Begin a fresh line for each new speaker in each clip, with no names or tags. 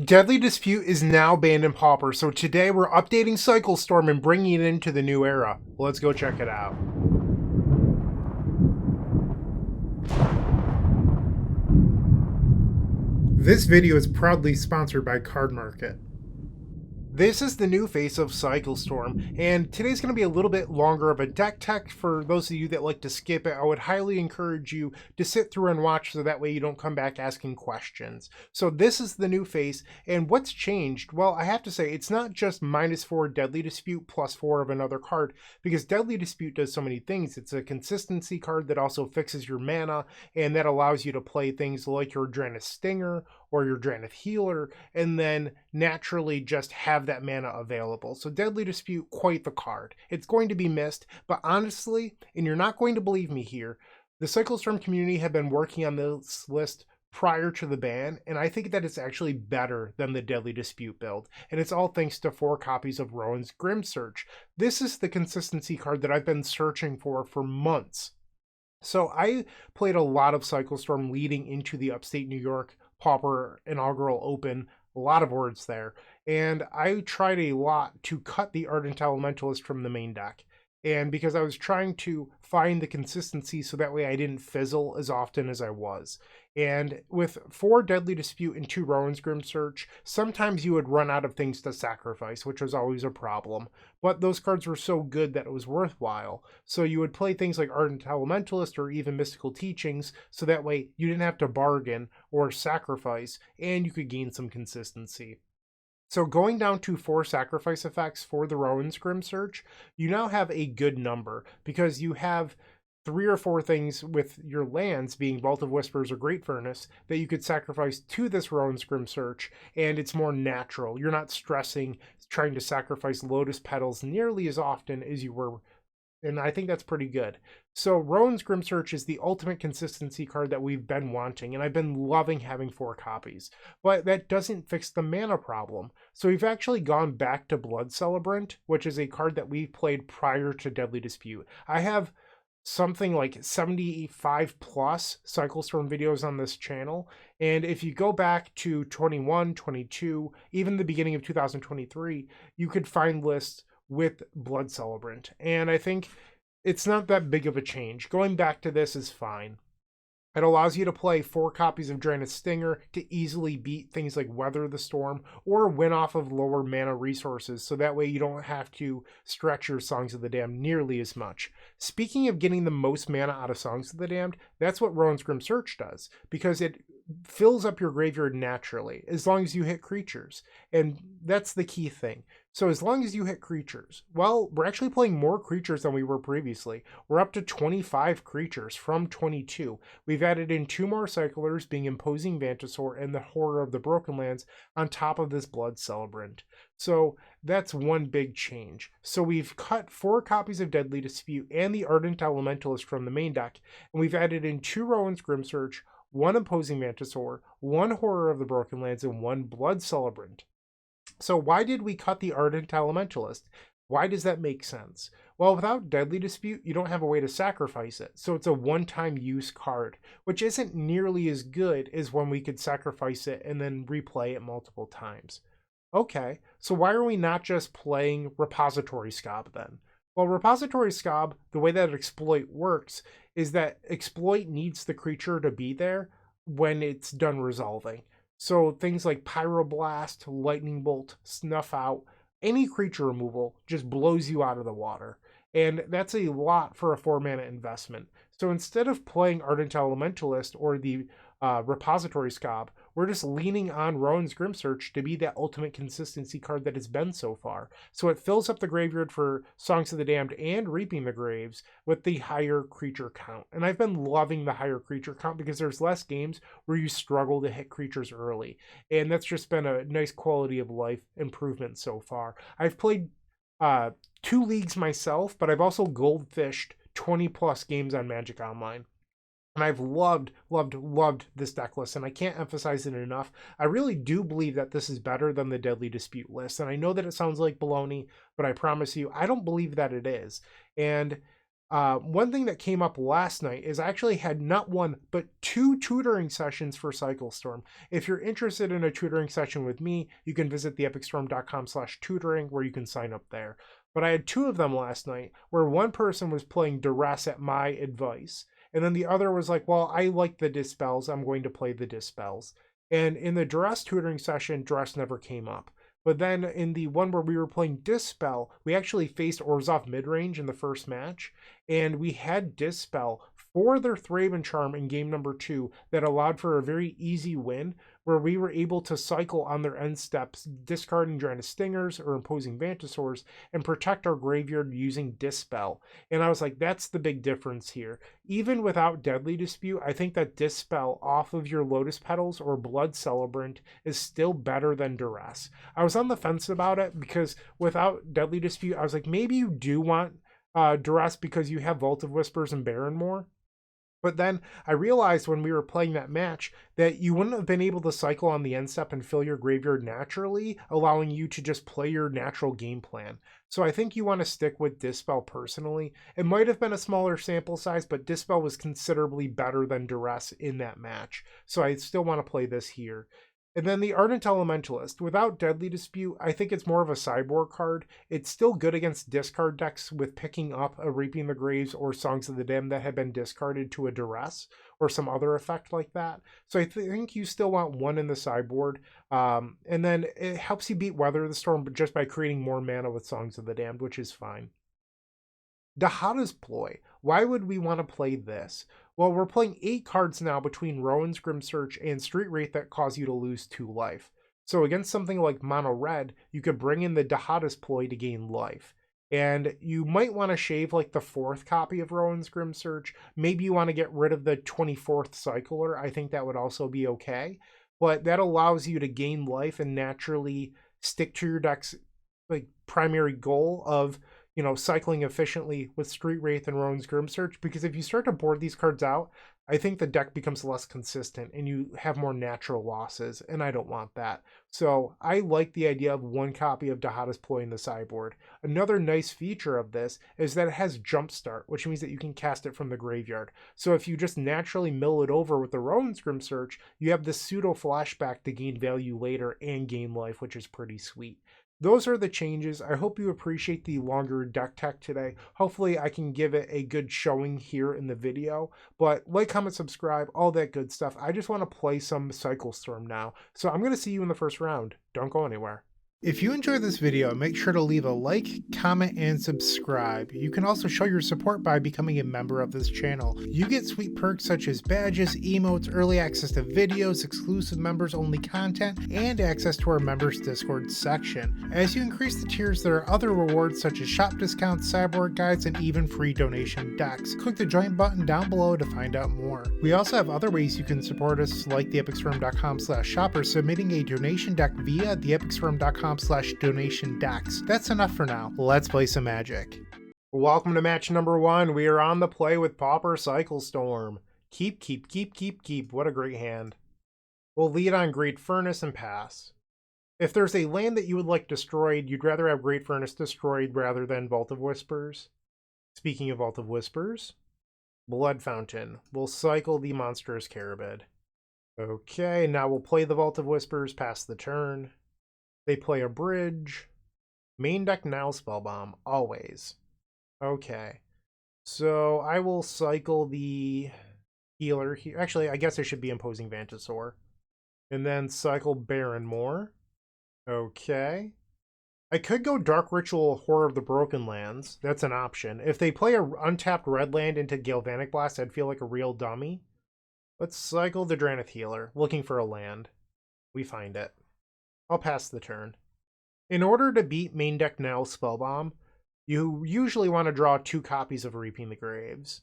Deadly Dispute is now banned in Pauper, so today we're updating Cycle Storm and bringing it into the new era. Let's go check it out. This video is proudly sponsored by Card Market. This is the new face of Cycle Storm, and today's going to be a little bit longer of a deck tech. For those of you that like to skip it, I would highly encourage you to sit through and watch so that way you don't come back asking questions. So this is the new face, and what's changed? Well, I have to say, it's not just -4 Deadly Dispute +4 of another card, because Deadly Dispute does so many things. It's a consistency card that also fixes your mana, and that allows you to play things like your Drannith Stinger or your Drannith Healer, and then naturally just have that mana available. So Deadly Dispute, quite the card. It's going to be missed, but honestly, and you're not going to believe me here, the Cycle Storm community have been working on this list prior to the ban, and I think that it's actually better than the Deadly Dispute build, and it's all thanks to 4 copies of Rowan's Grim Search. This is the consistency card that I've been searching for months. So I played a lot of Cycle Storm leading into the upstate New York Pauper inaugural open, a lot of words there, and I tried a lot to cut the Ardent Elementalist from the main deck. And because I was trying to find the consistency so that way I didn't fizzle as often as I was. And with 4 Deadly Dispute and 2 Rowan's Grim Search, sometimes you would run out of things to sacrifice, which was always a problem. But those cards were so good that it was worthwhile. So you would play things like Ardent Elementalist or even Mystical Teachings, so that way you didn't have to bargain or sacrifice, and you could gain some consistency. So going down to 4 sacrifice effects for the Rowan's Grim Search, you now have a good number because you have 3 or 4 things with your lands being Vault of Whispers or Great Furnace that you could sacrifice to this Rowan's Grim Search, and it's more natural. You're not stressing trying to sacrifice Lotus Petals nearly as often as you were, and I think that's pretty good. So Rowan's Grim Search is the ultimate consistency card that we've been wanting, and I've been loving having 4 copies. But that doesn't fix the mana problem. So we've actually gone back to Blood Celebrant, which is a card that we played prior to Deadly Dispute. I have something like 75 plus Cycle Storm videos on this channel, and if you go back to 21, 22, even the beginning of 2023, you could find lists with Blood Celebrant, and I think it's not that big of a change. Going back to this is fine. It allows you to play 4 copies of Drannith Stinger to easily beat things like Weather the Storm or win off of lower mana resources, so that way you don't have to stretch your Songs of the Damned nearly as much. Speaking of getting the most mana out of Songs of the Damned, that's what Rowan's Grim Search does, because it fills up your graveyard naturally as long as you hit creatures, and that's the key thing. So as long as you hit creatures, well, we're actually playing more creatures than we were previously. We're up to 25 creatures from 22. We've added in 2 more cyclers, being Imposing Vantasaur and the Horror of the Broken Lands, on top of this Blood Celebrant. So that's one big change. So we've cut 4 copies of Deadly Dispute and the Ardent Elementalist from the main deck, and we've added in 2 Rowan's Grim Search, 1 Imposing Vantasaur, 1 Horror of the Broken Lands, and 1 Blood Celebrant. So why did we cut the Ardent Elementalist? Why does that make sense? Well, without Deadly Dispute, you don't have a way to sacrifice it. So it's a one-time use card, which isn't nearly as good as when we could sacrifice it and then replay it multiple times. Okay, so why are we not just playing Repository Scob then? Well, Repository Scob, the way that exploit works is that exploit needs the creature to be there when it's done resolving. So things like Pyroblast, Lightning Bolt, Snuff Out, any creature removal just blows you out of the water. And that's a lot for a 4 mana investment. So instead of playing Ardent Elementalist or the Repository Scob, we're just leaning on Rowan's Grim Search to be that ultimate consistency card that it's been so far. So it fills up the graveyard for Songs of the Damned and Reaping the Graves with the higher creature count. And I've been loving the higher creature count because there's less games where you struggle to hit creatures early. And that's just been a nice quality of life improvement so far. I've played 2 leagues myself, but I've also goldfished 20 plus games on Magic Online. And I've loved this deck list, and I can't emphasize it enough. I really do believe that this is better than the Deadly Dispute list. And I know that it sounds like baloney, but I promise you, I don't believe that it is. And One thing that came up last night is I actually had not one, but 2 tutoring sessions for Cycle Storm. If you're interested in a tutoring session with me, you can visit theepicstorm.com/tutoring where you can sign up there. But I had 2 of them last night where one person was playing Duress at my advice. And then the other was like, well, I like the Dispels. I'm going to play the Dispels. And in the Duress tutoring session, Duress never came up. But then in the one where we were playing Dispel, we actually faced Orzhov midrange in the first match, and we had Dispel for their Thraben Charm in game number 2 that allowed for a very easy win, where we were able to cycle on their end steps, discarding Drannith Stingers or imposing Vantasaurs, and protect our graveyard using Dispel. And I was like, that's the big difference here. Even without Deadly Dispute, I think that Dispel off of your Lotus Petals or Blood Celebrant is still better than Duress. I was on the fence about it because without Deadly Dispute, I was like, maybe you do want Duress because you have Vault of Whispers and Baron more. But then I realized when we were playing that match that you wouldn't have been able to cycle on the end step and fill your graveyard naturally, allowing you to just play your natural game plan. So I think you want to stick with Dispel personally. It might have been a smaller sample size, but Dispel was considerably better than Duress in that match. So I still want to play this here. And then the Ardent Elementalist. Without Deadly Dispute, I think it's more of a sideboard card. It's still good against discard decks with picking up a Reaping the Graves or Songs of the Dim that have been discarded to a Duress or some other effect like that. So I think you still want one in the sideboard. And then it helps you beat Weather the Storm just by creating more mana with Songs of the Damned, which is fine. Dahada's Ploy. Why would we want to play this? Well, we're playing 8 cards now between Rowan's Grim Search and Street Wraith that cause you to lose 2 life. So against something like Mono Red, you could bring in the Dahada's Ploy to gain life. And you might want to shave like the 4th copy of Rowan's Grim Search. Maybe you want to get rid of the 24th Cycler. I think that would also be okay. But that allows you to gain life and naturally stick to your deck's like primary goal of cycling efficiently with Street Wraith and Rowan's Grim Search, because if you start to board these cards out, I think the deck becomes less consistent and you have more natural losses, and I don't want that. So I like the idea of 1 copy of Dahada's Ploy in the sideboard. Another nice feature of this is that it has Jumpstart, which means that you can cast it from the graveyard. So if you just naturally mill it over with the Rowan's Grim Search, you have this pseudo flashback to gain value later and gain life, which is pretty sweet. Those are the changes. I hope you appreciate the longer deck tech today. Hopefully I can give it a good showing here in the video. But like, comment, subscribe, all that good stuff. I just want to play some Cycle Storm now. So I'm going to see you in the first round. Don't go anywhere. If you enjoyed this video, make sure to leave a like, comment, and subscribe. You can also show your support by becoming a member of this channel. You get sweet perks such as badges, emotes, early access to videos, exclusive members only content, and access to our members Discord section. As you increase the tiers, there are other rewards such as shop discounts, sideboard guides, and even free donation decks. Click the join button down below to find out more. We also have other ways you can support us, like theepicstorm.com/shop or submitting a donation deck via theepicstorm.com/donation decks. That's enough for now. Let's play some Magic. Welcome to match number 1. We are on the play with Pauper Cycle Storm. Keep. What a great hand. We'll lead on Great Furnace and pass. If there's a land that you would like destroyed, you'd rather have Great Furnace destroyed rather than Vault of Whispers. Speaking of Vault of Whispers, Blood Fountain. We'll cycle the Monstrous Carabid. Okay, now we'll play the Vault of Whispers, pass the turn. They play a bridge. Main deck now Spellbomb, always. Okay. So I will cycle the healer here. Actually, I guess I should be imposing Vantasaur. And then cycle Baron more. Okay. I could go Dark Ritual Horror of the Broken Lands. That's an option. If they play a untapped red land into Galvanic Blast, I'd feel like a real dummy. Let's cycle the Drannith Healer, looking for a land. We find it. I'll pass the turn. In order to beat main deck now Spellbomb, you usually want to draw 2 copies of Reaping the Graves.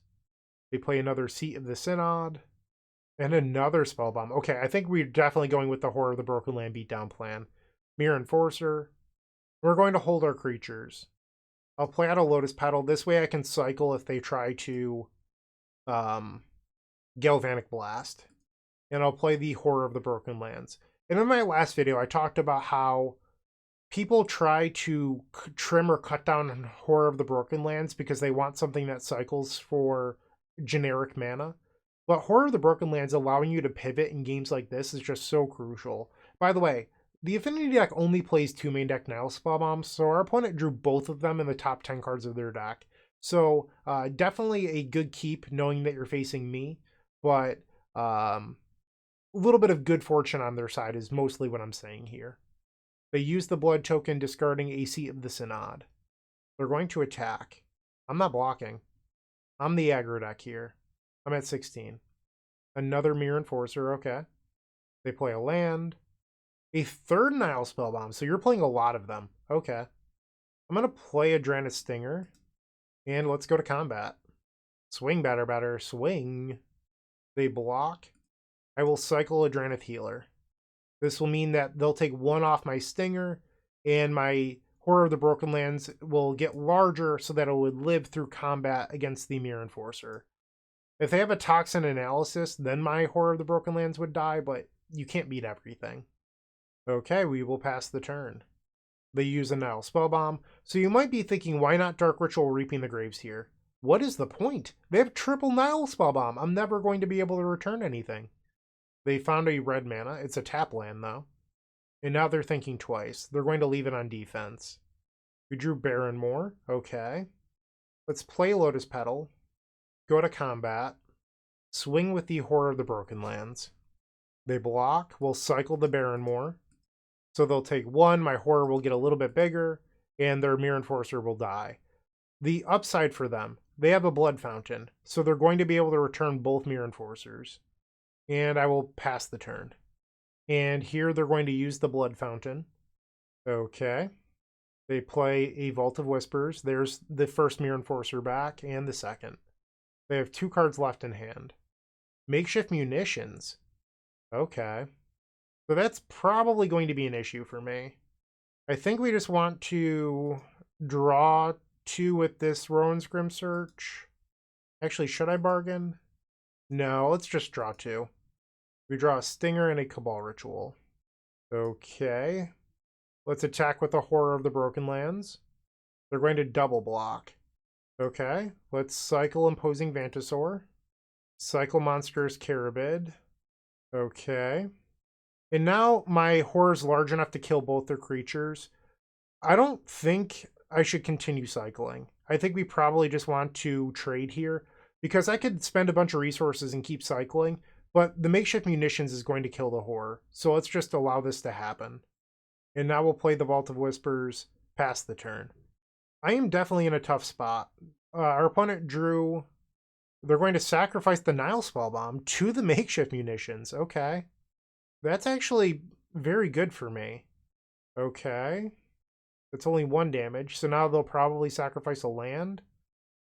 They play another Seat of the Synod, and another Spellbomb. Okay, I think we're definitely going with the Horror of the Broken Land beatdown plan. Mirror Enforcer. We're going to hold our creatures. I'll play out a Lotus Petal. This way I can cycle if they try to Galvanic Blast. And I'll play the Horror of the Broken Lands. And in my last video, I talked about how people try to trim or cut down on Horror of the Broken Lands because they want something that cycles for generic mana. But Horror of the Broken Lands allowing you to pivot in games like this is just so crucial. By the way, the Affinity deck only plays 2 main deck Nile Spellbombs, so our opponent drew both of them in the top 10 cards of their deck. So definitely a good keep knowing that you're facing me, but a little bit of good fortune on their side is mostly what I'm saying here. They use the blood token, discarding a Seat of the Synod. They're going to attack. I'm not blocking. I'm the aggro deck here. I'm at 16. Another Mirror Enforcer, okay. They play a land. A third Nile Spellbomb, so you're playing a lot of them. Okay. I'm going to play a Drannith Stinger, and let's go to combat. Swing, batter, batter, swing. They block. I will cycle a Drannith Healer. This will mean that they'll take 1 off my Stinger, and my Horror of the Broken Lands will get larger so that it would live through combat against the Mirror Enforcer. If they have a Toxin Analysis, then my Horror of the Broken Lands would die, but you can't beat everything. Okay, we will pass the turn. They use a Nile Spellbomb, so you might be thinking, why not Dark Ritual Reaping the Graves here? What is the point? They have triple Nile Spellbomb. I'm never going to be able to return anything. They found a red mana. It's a tap land, though. And now they're thinking twice. They're going to leave it on defense. We drew Baron Moor. Okay. Let's play Lotus Petal. Go to combat. Swing with the Horror of the Broken Lands. They block. We'll cycle the Baron Moor. So they'll take 1. My Horror will get a little bit bigger. And their Mirror Enforcer will die. The upside for them, they have a Blood Fountain. So they're going to be able to return both Mirror Enforcers. And I will pass the turn. And here they're going to use the Blood Fountain. Okay. They play a Vault of Whispers. There's the first Mirror Enforcer back and the second. They have 2 cards left in hand. Makeshift Munitions. Okay. So that's probably going to be an issue for me. I think we just want to draw 2 with this Rowan's Grim Search. Actually, should I bargain? No, let's just draw 2. We draw a Stinger and a Cabal Ritual. Okay. Let's attack with the Horror of the Broken Lands. They're going to double block. Okay. Let's cycle Imposing Vantasaur. Cycle Monstrous Carabid. Okay. And now my Horror's large enough to kill both their creatures. I don't think I should continue cycling. I think we probably just want to trade here, because I could spend a bunch of resources and keep cycling, but the Makeshift Munitions is going to kill the Horror. So let's just allow this to happen. And now we'll play the Vault of Whispers, pass the turn. I am definitely in a tough spot. Our opponent drew... They're going to sacrifice the Nile Spellbomb to the Makeshift Munitions. Okay. That's actually very good for me. Okay. That's only 1 damage. So now they'll probably sacrifice a land.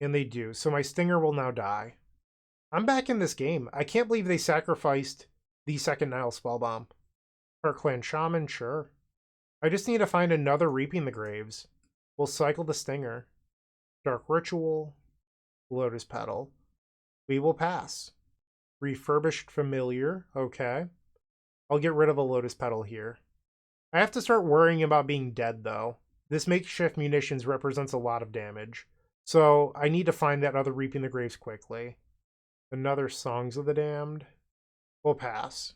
And they do. So my Stinger will now die. I'm back in this game. I can't believe they sacrificed the second Nile Spellbomb. Parkland Shaman, sure. I just need to find another Reaping the Graves. We'll cycle the Stinger. Dark Ritual. Lotus Petal. We will pass. Refurbished Familiar. Okay. I'll get rid of a Lotus Petal here. I have to start worrying about being dead, though. This Makeshift Munitions represents a lot of damage. So I need to find that other Reaping the Graves quickly. Another Songs of the Damned. We'll pass.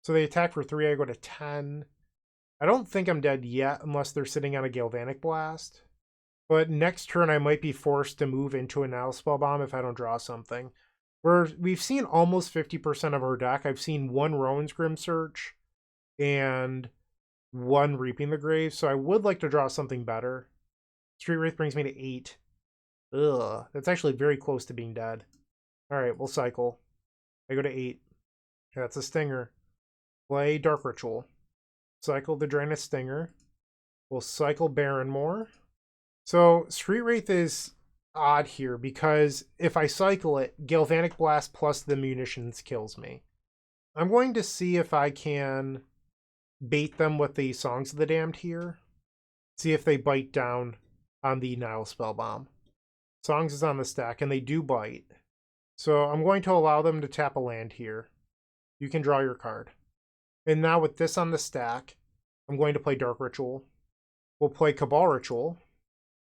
So they attack for 3, I go to 10. I don't think I'm dead yet unless they're sitting on a Galvanic Blast. But next turn I might be forced to move into a Nile Spellbomb if I don't draw something. We've seen almost 50% of our deck. I've seen 1 Rowan's Grim Search and 1 Reaping the Graves, so I would like to draw something better. Street Wraith brings me to 8. Ugh, that's actually very close to being dead. Alright, we'll cycle. I go to 8. That's a Stinger. Play Dark Ritual. Cycle the Drannith Stinger. We'll cycle Baron Moor. So Street Wraith is odd here because if I cycle it, Galvanic Blast plus the Munitions kills me. I'm going to see if I can bait them with the Songs of the Damned here. See if they bite down on the Nile Spellbomb. Songs is on the stack and they do bite. So I'm going to allow them to tap a land here. You can draw your card. And now with this on the stack, I'm going to play Dark Ritual. We'll play Cabal Ritual.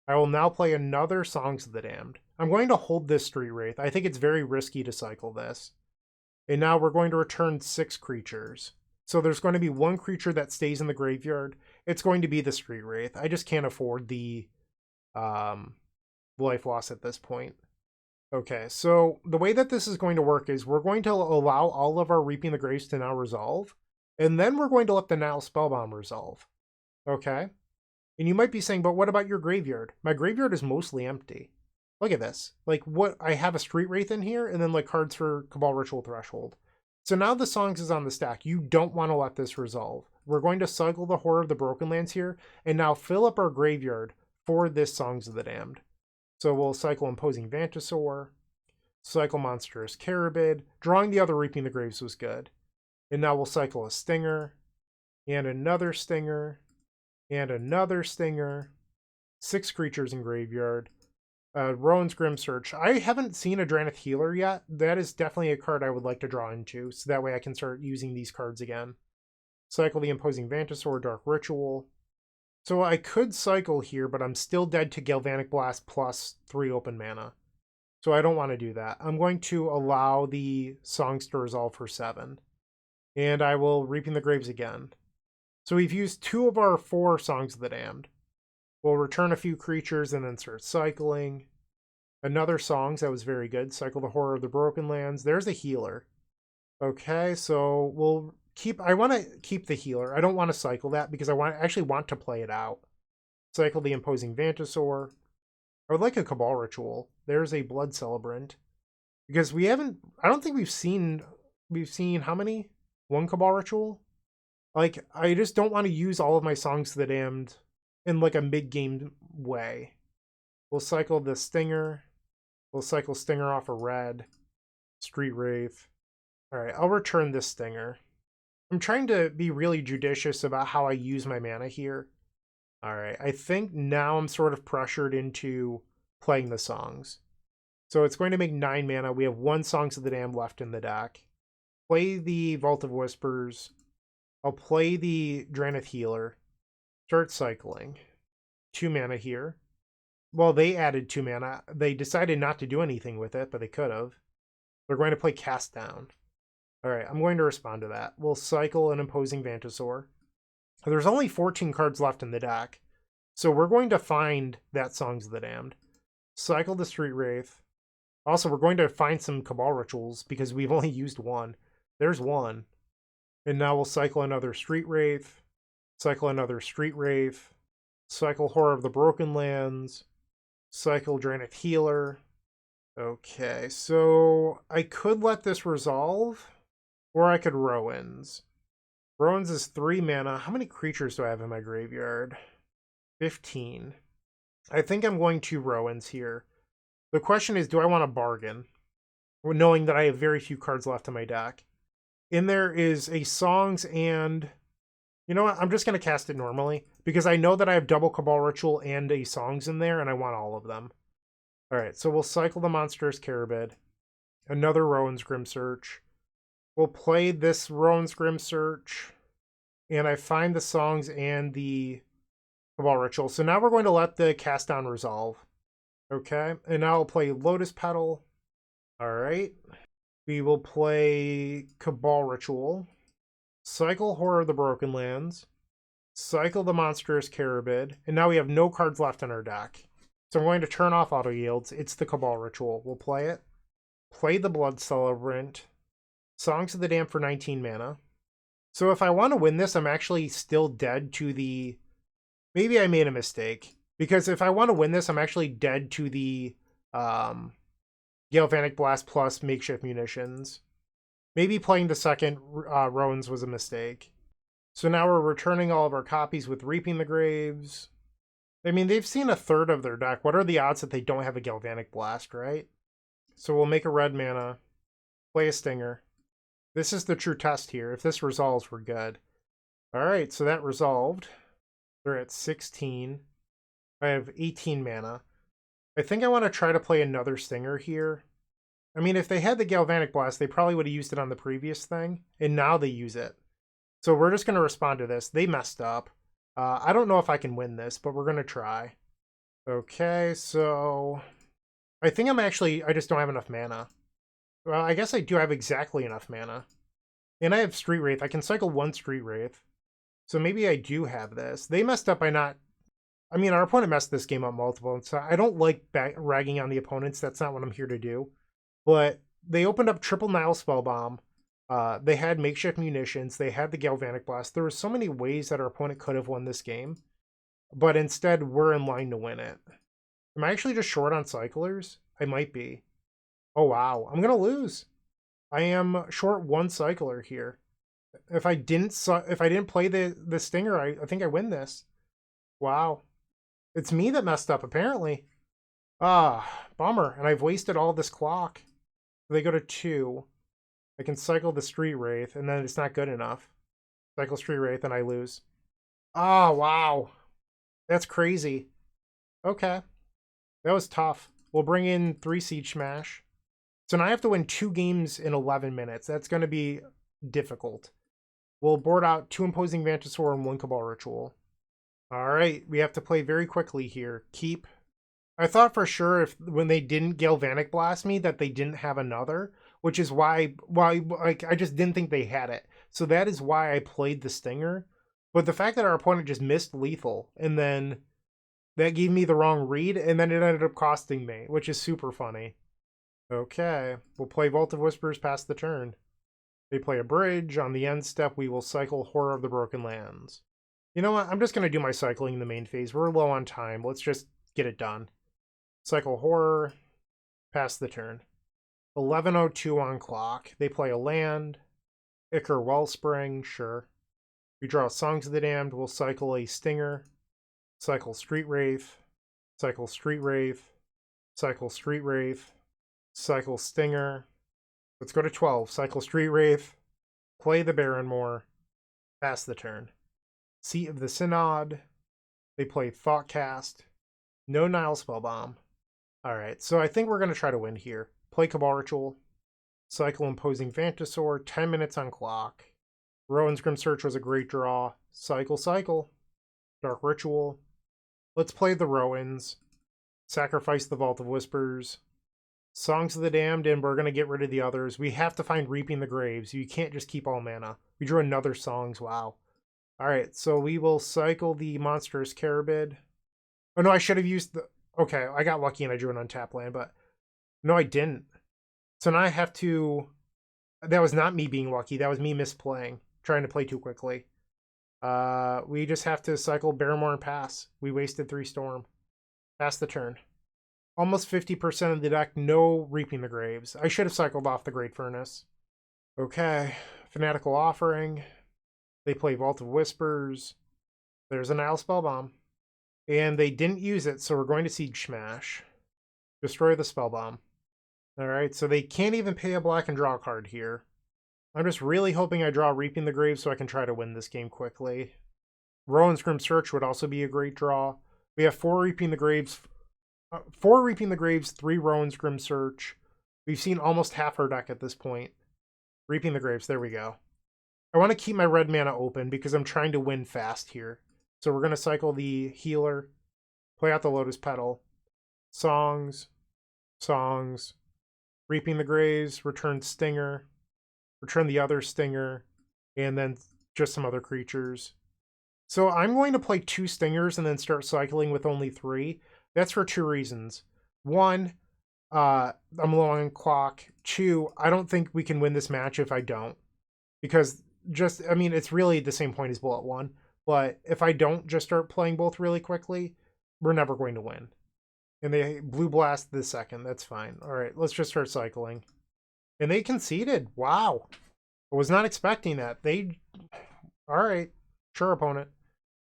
I will now play another Songs of the Damned. I'm going to hold this Street Wraith. I think it's very risky to cycle this. And now we're going to return 6 creatures. So there's going to be 1 creature that stays in the graveyard. It's going to be the Street Wraith. I just can't afford the life loss at this point. Okay, so the way that this is going to work is we're going to allow all of our Reaping the Graves to now resolve, and then we're going to let the Nile Spellbomb resolve. Okay? And you might be saying, but what about your graveyard? My graveyard is mostly empty. Look at this. Like, what? I have a Street Wraith in here, and then, like, cards for Cabal Ritual Threshold. So now the Songs is on the stack. You don't want to let this resolve. We're going to cycle the Horror of the Broken Lands here, and now fill up our graveyard for this Songs of the Damned. So we'll cycle Imposing Vantasaur, cycle Monstrous Carabid. Drawing the other Reaping the Graves was good. And now we'll cycle a Stinger, and another Stinger, and another Stinger. 6 creatures in graveyard. Rowan's Grim Search. I haven't seen a Drannith Healer yet. That is definitely a card I would like to draw into, so that way I can start using these cards again. Cycle the Imposing Vantasaur, Dark Ritual. So I could cycle here, but I'm still dead to Galvanic Blast plus 3 open mana. So I don't want to do that. I'm going to allow the Songs to resolve for 7. And I will Reaping the Graves again. So we've used 2 of our 4 Songs of the Damned. We'll return a few creatures and then start cycling. Another Songs, that was very good. Cycle the Horror of the Broken Lands. There's a healer. Okay, so we'll I want to keep the healer. I don't want to cycle that because I actually want to play it out. Cycle the Imposing Vantasaur. I would like a Cabal Ritual. There's a Blood Celebrant. Because we haven't, I don't think we've seen how many? 1 Cabal Ritual? Like, I just don't want to use all of my Songs of the Damned in like a mid-game way. We'll cycle the Stinger. We'll cycle Stinger off a red. Street Wraith. Alright, I'll return this Stinger. I'm trying to be really judicious about how I use my mana here. Alright, I think now I'm sort of pressured into playing the Songs. So it's going to make 9 mana. We have 1 Songs of the Damned left in the deck. Play the Vault of Whispers. I'll play the Drannith Healer. Start cycling. 2 mana here. Well, they added 2 mana. They decided not to do anything with it, but they could have. They're going to play Cast Down. Alright, I'm going to respond to that. We'll cycle an Imposing Vantasaur. There's only 14 cards left in the deck, so we're going to find that Songs of the Damned. Cycle the Street Wraith. Also, we're going to find some Cabal Rituals because we've only used 1. There's 1. And now we'll cycle another Street Wraith. Cycle another Street Wraith. Cycle Horror of the Broken Lands. Cycle Drannith Healer. Okay, so I could let this resolve, or I could Rowan's. Rowan's is 3 mana. How many creatures do I have in my graveyard? 15. I think I'm going to Rowan's here. The question is, do I want to bargain? Knowing that I have very few cards left in my deck. In there is a Songs and... You know what? I'm just going to cast it normally, because I know that I have double Cabal Ritual and a Songs in there, and I want all of them. Alright, so we'll cycle the Monstrous Carabid. Another Rowan's Grim Search. We'll play this Rowan's Grim Search, and I find the Songs and the Cabal Ritual. So now we're going to let the Cast Down resolve. Okay, and now I'll play Lotus Petal. Alright. We will play Cabal Ritual. Cycle Horror of the Broken Lands. Cycle the Monstrous Carabid. And now we have no cards left in our deck. So I'm going to turn off Auto Yields. It's the Cabal Ritual. We'll play it. Play the Blood Celebrant. Songs of the Damned for 19 mana. So if I want to win this, I'm actually still dead to the... Maybe I made a mistake. Because if I want to win this, I'm actually dead to the Galvanic Blast plus Makeshift Munitions. Maybe playing the second Rowan's was a mistake. So now we're returning all of our copies with Reaping the Graves. I mean, they've seen a third of their deck. What are the odds that they don't have a Galvanic Blast, right? So we'll make a red mana. Play a Stinger. This is the true test here. If this resolves, we're good. Alright, so that resolved. They're at 16. I have 18 mana. I think I want to try to play another Stinger here. I mean, if they had the Galvanic Blast, they probably would have used it on the previous thing, and now they use it. So we're just going to respond to this. They messed up. I don't know if I can win this, but we're going to try. Okay, so I think I just don't have enough mana. Well, I guess I do have exactly enough mana. And I have Street Wraith. I can cycle one Street Wraith. So maybe I do have this. They messed up by not... I mean, our opponent messed this game up multiple. So I don't like ragging on the opponents. That's not what I'm here to do. But they opened up triple Nile Spellbomb. They had makeshift munitions. They had the Galvanic Blast. There were so many ways that our opponent could have won this game. But instead, we're in line to win it. Am I actually just short on cyclers? I might be. Oh, wow. I'm going to lose. I am short one cycler here. If I didn't play the Stinger, I think I win this. Wow. It's me that messed up, apparently. Ah, bummer. And I've wasted all this clock. They go to 2. I can cycle the Street Wraith, and then it's not good enough. Cycle Street Wraith, and I lose. Oh, wow. That's crazy. Okay. That was tough. We'll bring in 3 Siege Smash. So now I have to win 2 games in 11 minutes. That's going to be difficult. We'll board out 2 Imposing Vantasaur and 1 Cabal Ritual. Alright, we have to play very quickly here. Keep. I thought for sure when they didn't Galvanic Blast me that they didn't have another, which is why like I just didn't think they had it. So that is why I played the Stinger. But the fact that our opponent just missed lethal, and then that gave me the wrong read, and then it ended up costing me, which is super funny. Okay, we'll play Vault of Whispers past the turn. They play a bridge. On the end step, we will cycle Horror of the Broken Lands. You know what? I'm just going to do my cycling in the main phase. We're low on time. Let's just get it done. Cycle Horror, pass the turn. 11:02 on clock. They play a land. Ichor Wellspring, sure. We draw Songs of the Damned. We'll cycle a Stinger. Cycle Street Wraith. Cycle Street Wraith. Cycle Street Wraith. Cycle Stinger. Let's go to 12. Cycle Street Wraith. Play the Barrenmoor. Pass the turn. Seat of the Synod. They play Thoughtcast. No Nile Spellbomb. Alright, so I think we're going to try to win here. Play Cabal Ritual. Cycle Imposing Vantasaur. 10 minutes on clock. Rowan's Grim Search was a great draw. Cycle. Dark Ritual. Let's play the Rowans. Sacrifice the Vault of Whispers. Songs of the Damned, and we're going to get rid of the others. We have to find Reaping the Graves. You can't just keep all mana. We drew another Songs. Wow. Alright, so we will cycle the Monstrous Carabid. Oh, no, I should have used the... Okay, I got lucky and I drew an untapped land, but... No, I didn't. So now I have to... That was not me being lucky. That was me misplaying. Trying to play too quickly. We just have to cycle Barrymore and pass. We wasted 3 Storm. Pass the turn. Almost 50% of the deck, no Reaping the Graves. I should have cycled off the Great Furnace. Okay, Fanatical Offering. They play Vault of Whispers. There's a Nile Spellbomb. And they didn't use it, so we're going to Siege Smash. Destroy the Spellbomb. Alright, so they can't even pay a black and draw a card here. I'm just really hoping I draw Reaping the Graves so I can try to win this game quickly. Rowan's Grim Search would also be a great draw. We have 4 Reaping the Graves, 3 Rowan's Grim Search. We've seen almost half our deck at this point. Reaping the Graves, there we go. I want to keep my red mana open because I'm trying to win fast here. So we're going to cycle the Healer, play out the Lotus Petal, Songs, Reaping the Graves, return Stinger, return the other Stinger, and then just some other creatures. So I'm going to play 2 Stingers and then start cycling with only 3. That's for 2 reasons. 1, I'm low on clock. 2, I don't think we can win this match if I don't. Because it's really the same point as Bullet 1. But if I don't just start playing both really quickly, we're never going to win. And they Blue Blast the second. That's fine. All right, let's just start cycling. And they conceded. Wow. I was not expecting that. All right. Sure, opponent.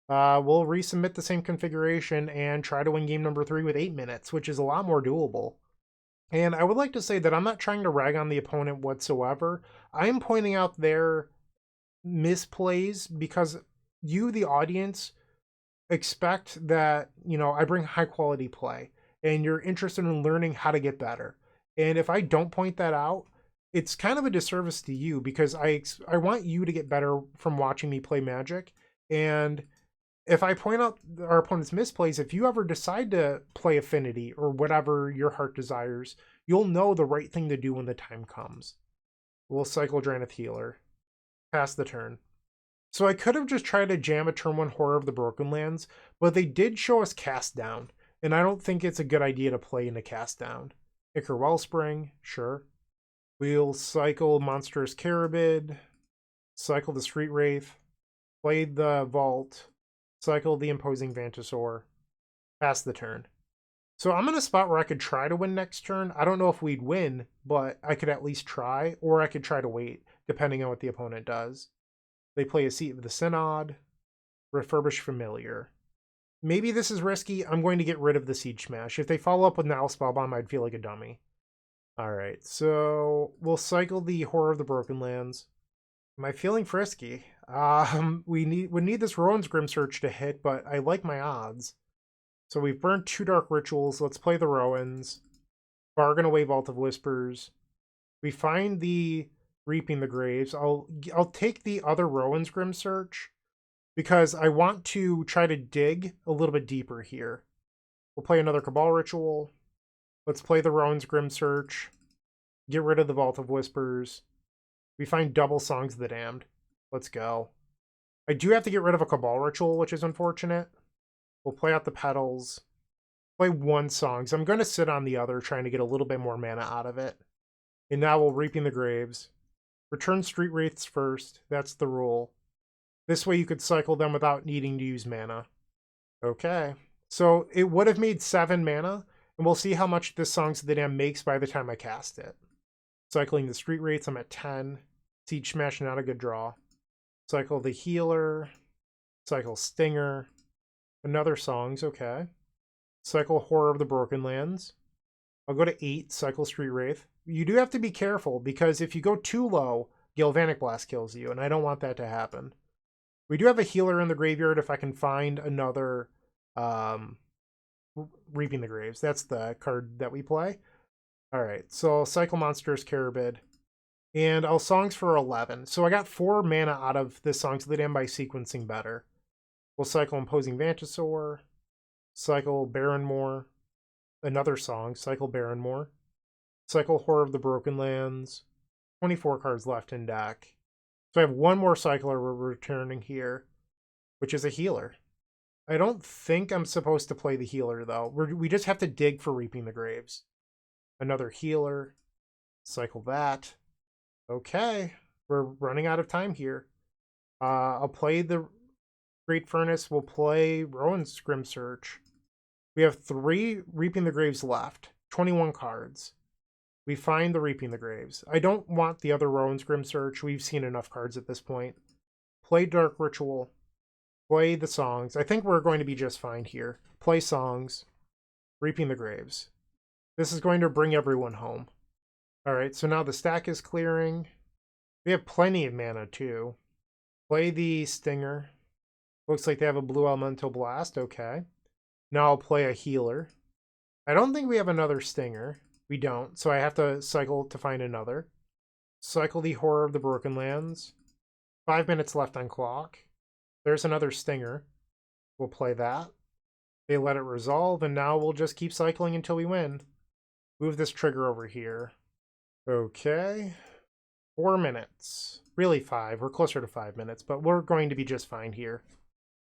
We'll resubmit the same configuration and try to win game number 3 with 8 minutes, which is a lot more doable. And I would like to say that I'm not trying to rag on the opponent whatsoever. I am pointing out their misplays because you, the audience, expect that, I bring high quality play and you're interested in learning how to get better. And if I don't point that out, it's kind of a disservice to you because I want you to get better from watching me play Magic. And If I point out our opponent's misplays, if you ever decide to play Affinity or whatever your heart desires, you'll know the right thing to do when the time comes. We'll cycle Drannith Healer. Pass the turn. So I could have just tried to jam a turn 1 Horror of the Broken Lands, but they did show us Cast Down, and I don't think it's a good idea to play into Cast Down. Ichor Wellspring, sure. We'll cycle Monstrous Carabid, cycle the Street Wraith, play the Vault, cycle the Imposing Vantasaur, pass the turn. So I'm in a spot where I could try to win next turn. I don't know if we'd win, but I could at least try, or I could try to wait, depending on what the opponent does. They play a Seat of the Synod, Refurbish Familiar. Maybe this is risky. I'm going to get rid of the Siege Smash. If they follow up with Now Spellbomb, I'd feel like a dummy. Alright, so we'll cycle the Horror of the Broken Lands. Am I feeling frisky? We need this Rowan's Grim Search to hit, but I like my odds. So we've burned 2 Dark Rituals. Let's play the Rowans. Bargain away Vault of Whispers. We find the Reaping the Graves. I'll take the other Rowan's Grim Search because I want to try to dig a little bit deeper here. We'll play another Cabal Ritual. Let's play the Rowan's Grim Search. Get rid of the Vault of Whispers. We find double Songs of the Damned. Let's go. I do have to get rid of a Cabal Ritual, which is unfortunate. We'll play out the Petals. Play 1 Songs. I'm going to sit on the other, trying to get a little bit more mana out of it. And now we'll Reaping the Graves. Return Street Wraiths first. That's the rule. This way you could cycle them without needing to use mana. Okay. So it would have made 7 mana, and we'll see how much this Songs of the Damned makes by the time I cast it. Cycling the Street Wraiths, I'm at 10. Siege Smash, not a good draw. Cycle the Healer. Cycle Stinger. Another Songs, okay. Cycle Horror of the Broken Lands. I'll go to 8, cycle Street Wraith. You do have to be careful, because if you go too low, Galvanic Blast kills you, and I don't want that to happen. We do have a healer in the graveyard if I can find another Reaping the Graves. That's the card that we play. Alright, so I'll cycle Monstrous Carabid. And I'll Songs for 11. So I got 4 mana out of this Songs of the Damned by sequencing better. We'll cycle Imposing Vantasaur. Cycle Barrenmore. Another Song, cycle Barrenmore. Cycle Horror of the Broken Lands. 24 cards left in deck. So I have 1 more cycler we're returning here, which is a healer. I don't think I'm supposed to play the healer, though. We just have to dig for Reaping the Graves. Another healer. Cycle that. Okay, we're running out of time here. I'll play the Great Furnace. We'll play Rowan's Grim Search. We have 3 Reaping the Graves left. 21 cards. We find the Reaping the Graves. I don't want the other Rowan's Grim Search. We've seen enough cards at this point. Play Dark Ritual. Play the Songs. I think we're going to be just fine here. Play Songs. Reaping the Graves. This is going to bring everyone home. Alright, so now the stack is clearing. We have plenty of mana, too. Play the Stinger. Looks like they have a Blue Elemental Blast. Okay. Now I'll play a healer. I don't think we have another Stinger. We don't, so I have to cycle to find another. Cycle the Horror of the Broken Lands. 5 minutes left on clock. There's another Stinger. We'll play that. They let it resolve, and now we'll just keep cycling until we win. Move this trigger over here. Okay. 4 minutes. Really 5. We're closer to 5 minutes, but we're going to be just fine here.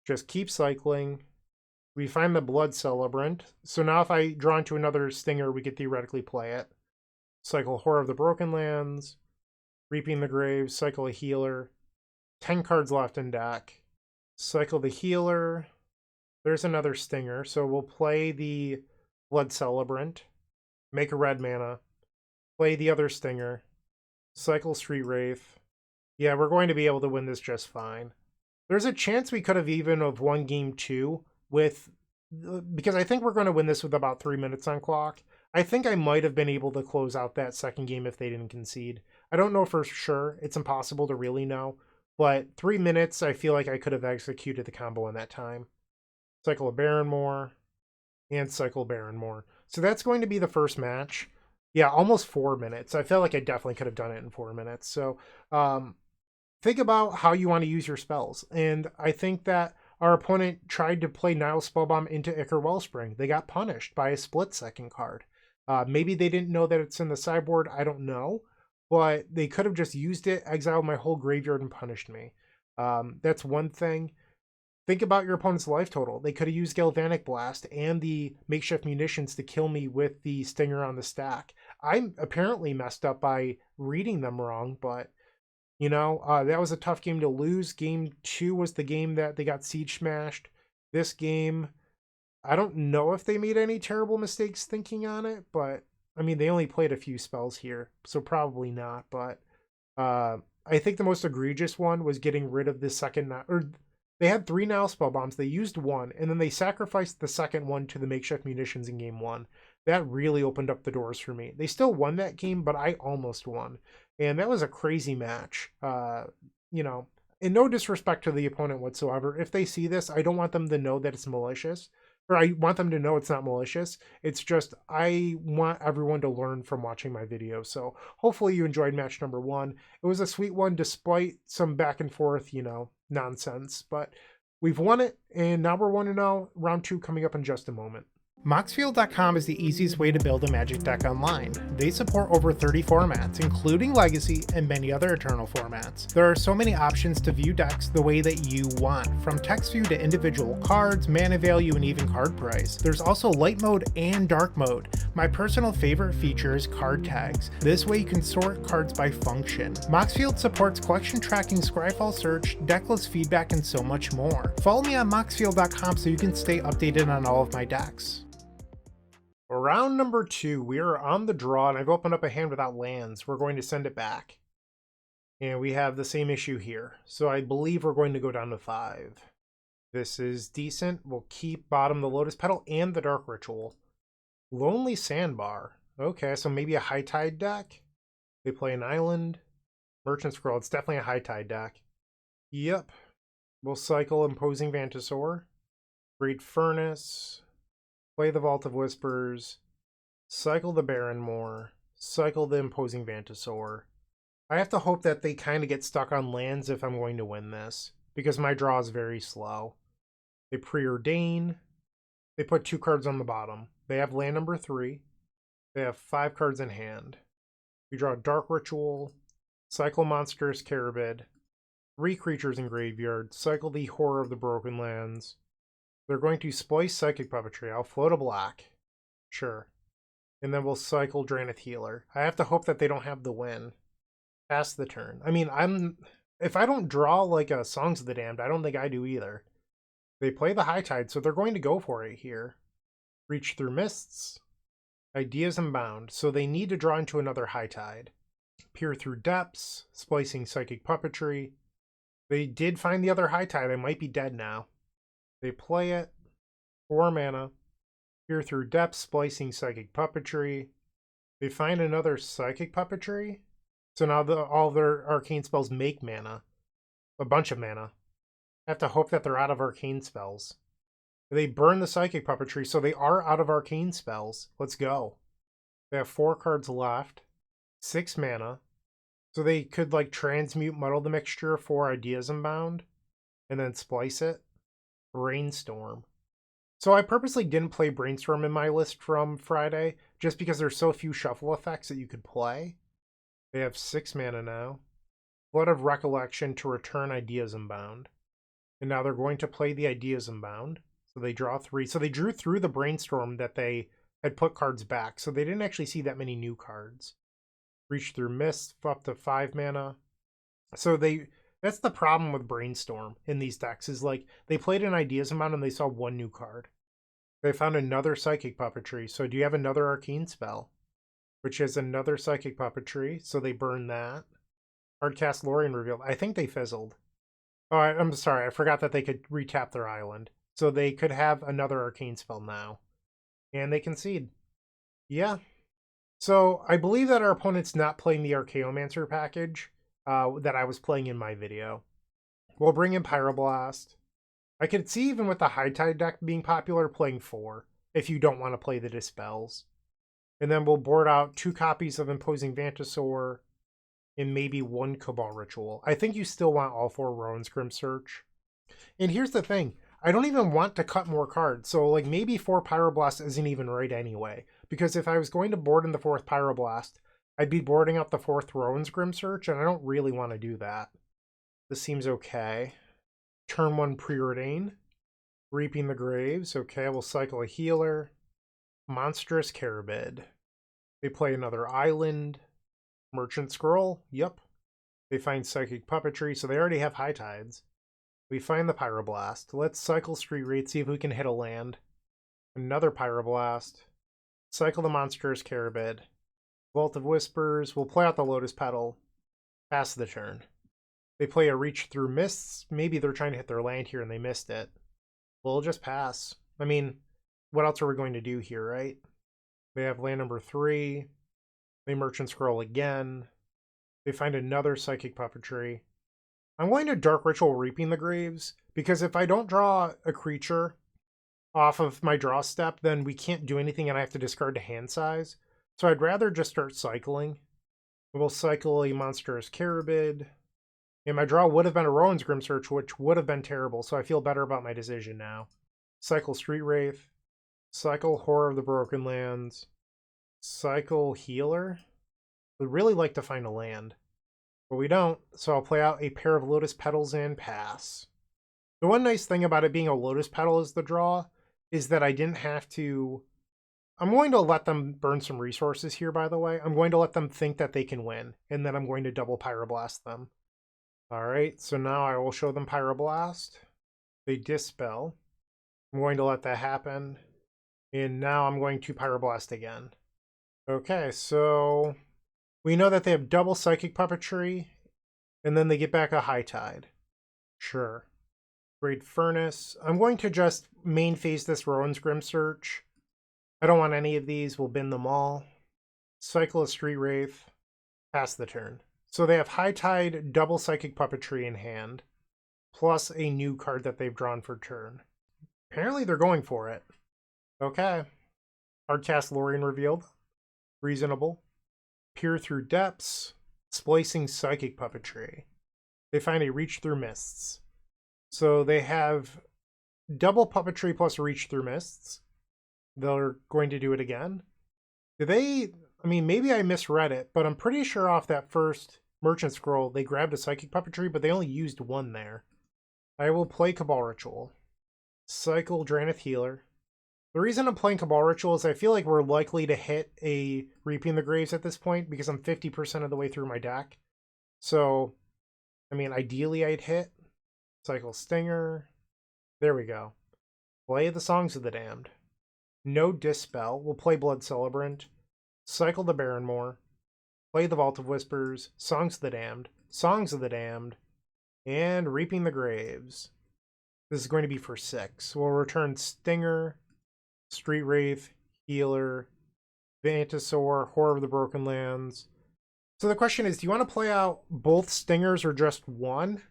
Just keep cycling. We find the Blood Celebrant. So now if I draw into another Stinger, we could theoretically play it. Cycle Horror of the Broken Lands. Reaping the Graves. Cycle a healer. 10 cards left in deck. Cycle the healer. There's another Stinger. So we'll play the Blood Celebrant. Make a red mana. Play the other Stinger. Cycle Street Wraith. Yeah, we're going to be able to win this just fine. There's a chance we could have even have won game 2 with, because I think we're going to win this with about 3 minutes on clock. I think I might have been able to close out that second game if they didn't concede. I don't know for sure. It's impossible to really know. But 3 minutes, I feel like I could have executed the combo in that time. Cycle a Barrenmore. And cycle Barrenmore. So that's going to be the first match. Yeah, almost 4 minutes. I feel like I definitely could have done it in 4 minutes. So think about how you want to use your spells. And I think that our opponent tried to play Nile Spellbomb into Ichor Wellspring. They got punished by a split-second card. Maybe they didn't know that it's in the sideboard, I don't know. But they could have just used it, exiled my whole graveyard, and punished me. That's one thing. Think about your opponent's life total. They could have used Galvanic Blast and the makeshift munitions to kill me with the Stinger on the stack. I'm apparently messed up by reading them wrong, but you know, that was a tough game to lose. Game 2 was the game that they got siege smashed. This game, I don't know if they made any terrible mistakes thinking on it, but I mean, they only played a few spells here, so probably not. But I think the most egregious one was getting rid of the second, or they had 3 Nile spell bombs. They used 1, and then they sacrificed the second one to the makeshift munitions in game 1. That really opened up the doors for me. They still won that game, but I almost won. And that was a crazy match. You know, and no disrespect to the opponent whatsoever. If they see this, I don't want them to know that it's malicious. Or I want them to know it's not malicious. It's just I want everyone to learn from watching my video. So hopefully you enjoyed match number 1. It was a sweet one despite some back and forth, you know, nonsense. But we've won it, and now we're 1-0. Round 2 coming up in just a moment. Moxfield.com is the easiest way to build a Magic deck online. They support over 30 formats, including Legacy and many other Eternal formats. There are so many options to view decks the way that you want, from text view to individual cards, mana value, and even card price. There's also light mode and dark mode. My personal favorite feature is card tags. This way you can sort cards by function. Moxfield supports collection tracking, Scryfall search, decklist feedback, and so much more. Follow me on Moxfield.com so you can stay updated on all of my decks. Round number 2, we are on the draw, and I've opened up a hand without lands. We're going to send it back. And we have the same issue here. So I believe we're going to go down to 5. This is decent. We'll keep bottom the Lotus Petal and the Dark Ritual. Lonely Sandbar. Okay, so maybe a High Tide deck? They play an island. Merchant Scroll. It's definitely a High Tide deck. Yep. We'll cycle Imposing Vantasaur. Great Furnace. Play the Vault of Whispers, cycle the Barrenmoor, cycle the Imposing Vantasaur. I have to hope that they kind of get stuck on lands if I'm going to win this, because my draw is very slow. They preordain. They put 2 cards on the bottom. They have land number 3. They have 5 cards in hand. We draw Dark Ritual, cycle Monstrous Carabid, 3 creatures in graveyard, cycle the Horror of the Broken Lands. They're going to splice Psychic Puppetry. I'll float a black. Sure. And then we'll cycle Drannith Healer. I have to hope that they don't have the win. Pass the turn. I mean, if I don't draw like a Songs of the Damned, I don't think I do either. They play the High Tide, so they're going to go for it here. Reach Through Mists. Ideas Unbound. So they need to draw into another High Tide. Peer Through Depths. Splicing Psychic Puppetry. They did find the other High Tide. I might be dead now. They play it, 4 mana, Peer Through Depths, Splicing Psychic Puppetry. They find another Psychic Puppetry. So now all their arcane spells make mana. A bunch of mana. I have to hope that they're out of arcane spells. They burn the Psychic Puppetry, so they are out of arcane spells. Let's go. They have 4 cards left, 6 mana. So they could like transmute Muddle the Mixture for Ideas Unbound, and then splice it. Brainstorm. So I purposely didn't play Brainstorm in my list from Friday, just because there's so few shuffle effects that you could play. They have 6 mana now. Flood of Recollection to return Ideas Unbound. And now they're going to play the Ideas Unbound. So they draw 3. So they drew through the Brainstorm that they had put cards back. So they didn't actually see that many new cards. Reach Through Mist up to 5 mana. So that's the problem with Brainstorm in these decks, is like they played an Ideas Unbound and they saw 1 new card. They found another Psychic Puppetry. So do you have another Arcane spell? Which is another Psychic Puppetry. So they burn that. Hardcast Lorien Revealed. I think they fizzled. Oh, I'm sorry. I forgot that they could retap their island. So they could have another Arcane spell now. And they concede. Yeah. So I believe that our opponent's not playing the Archaeomancer package that I was playing in my video. We'll bring in Pyroblast. I could see even with the High Tide deck being popular, playing 4, if you don't want to play the Dispels. And then we'll board out 2 copies of Imposing Vantasaur and maybe 1 Cabal Ritual. I think you still want all 4 Rowan's Grim Search. And here's the thing. I don't even want to cut more cards. So like maybe 4 Pyroblast isn't even right anyway. Because if I was going to board in the 4th Pyroblast, I'd be boarding out the 4th Rowan's Grim Search, and I don't really want to do that. This seems okay. Turn 1 Preordain. Reaping the Graves. Okay, we'll cycle a healer. Monstrous Carabid. They play another island. Merchant Scroll. Yep. They find Psychic Puppetry, so they already have High Tides. We find the Pyroblast. Let's cycle Street Wraith, see if we can hit a land. Another Pyroblast. Cycle the Monstrous Carabid. Vault of Whispers. We'll play out the Lotus Petal. Pass the turn. They play a Reach Through Mists. Maybe they're trying to hit their land here and they missed it. We'll just pass. I mean, what else are we going to do here, right? They have land number 3. They Merchant Scroll again. They find another Psychic Puppetry. I'm going to Dark Ritual Reaping the Graves, because if I don't draw a creature off of my draw step, then we can't do anything and I have to discard to hand size. So I'd rather just start cycling. We'll cycle a Monstrous Carabid. And my draw would have been a Rowan's Grim Search, which would have been terrible, so I feel better about my decision now. Cycle Street Wraith. Cycle Horror of the Broken Lands. Cycle Healer. We'd really like to find a land. But we don't, so I'll play out a pair of Lotus Petals and pass. The one nice thing about it being a Lotus Petal as the draw is that I didn't have to... I'm going to let them burn some resources here, by the way. I'm going to let them think that they can win, and then I'm going to double Pyroblast them. Alright, so now I will show them Pyroblast. They Dispel. I'm going to let that happen. And now I'm going to Pyroblast again. Okay, so we know that they have double Psychic Puppetry, and then they get back a High Tide. Sure. Great Furnace. I'm going to just main phase this Rowan's Grim Search. I don't want any of these. We'll bin them all. Cycle a Street Wraith. Pass the turn. So they have High Tide, double Psychic Puppetry in hand, plus a new card that they've drawn for turn. Apparently they're going for it. Okay. Hardcast Lorien revealed. Reasonable. Peer Through Depths. Splicing Psychic Puppetry. They find a Reach Through Mists. So they have double Puppetry plus Reach Through Mists. They're going to do it again. Did they... I mean, maybe I misread it, but I'm pretty sure off that first Merchant Scroll, they grabbed a Psychic Puppetry, but they only used one there. I will play Cabal Ritual. Cycle Drannith Healer. The reason I'm playing Cabal Ritual is I feel like we're likely to hit a Reaping the Graves at this point, because I'm 50% of the way through my deck. So, I mean, ideally I'd hit. Cycle Stinger. There we go. Play the Songs of the Damned. No Dispel. We'll play Blood Celebrant. Cycle the Barrenmoor, play the Vault of Whispers, Songs of the Damned, Songs of the Damned, and Reaping the Graves. This is going to be for 6. We'll return Stinger, Street Wraith, Healer, Vantasaur, Horror of the Broken Lands. So the question is, do you want to play out both Stingers or just one?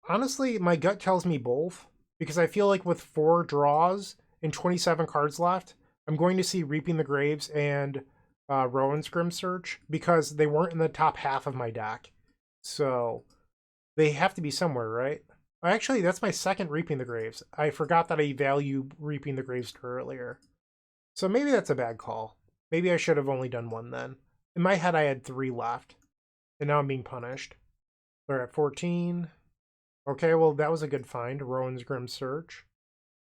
Honestly, my gut tells me both, because I feel like with 4 draws and 27 cards left, I'm going to see Reaping the Graves and Rowan's Grim Search, because they weren't in the top half of my deck. So they have to be somewhere, right? Actually, that's my second Reaping the Graves. I forgot that I value Reaping the Graves earlier. So maybe that's a bad call. Maybe I should have only done 1 then. In my head, I had 3 left. And now I'm being punished. They're at 14. Okay, well, that was a good find. Rowan's Grim Search.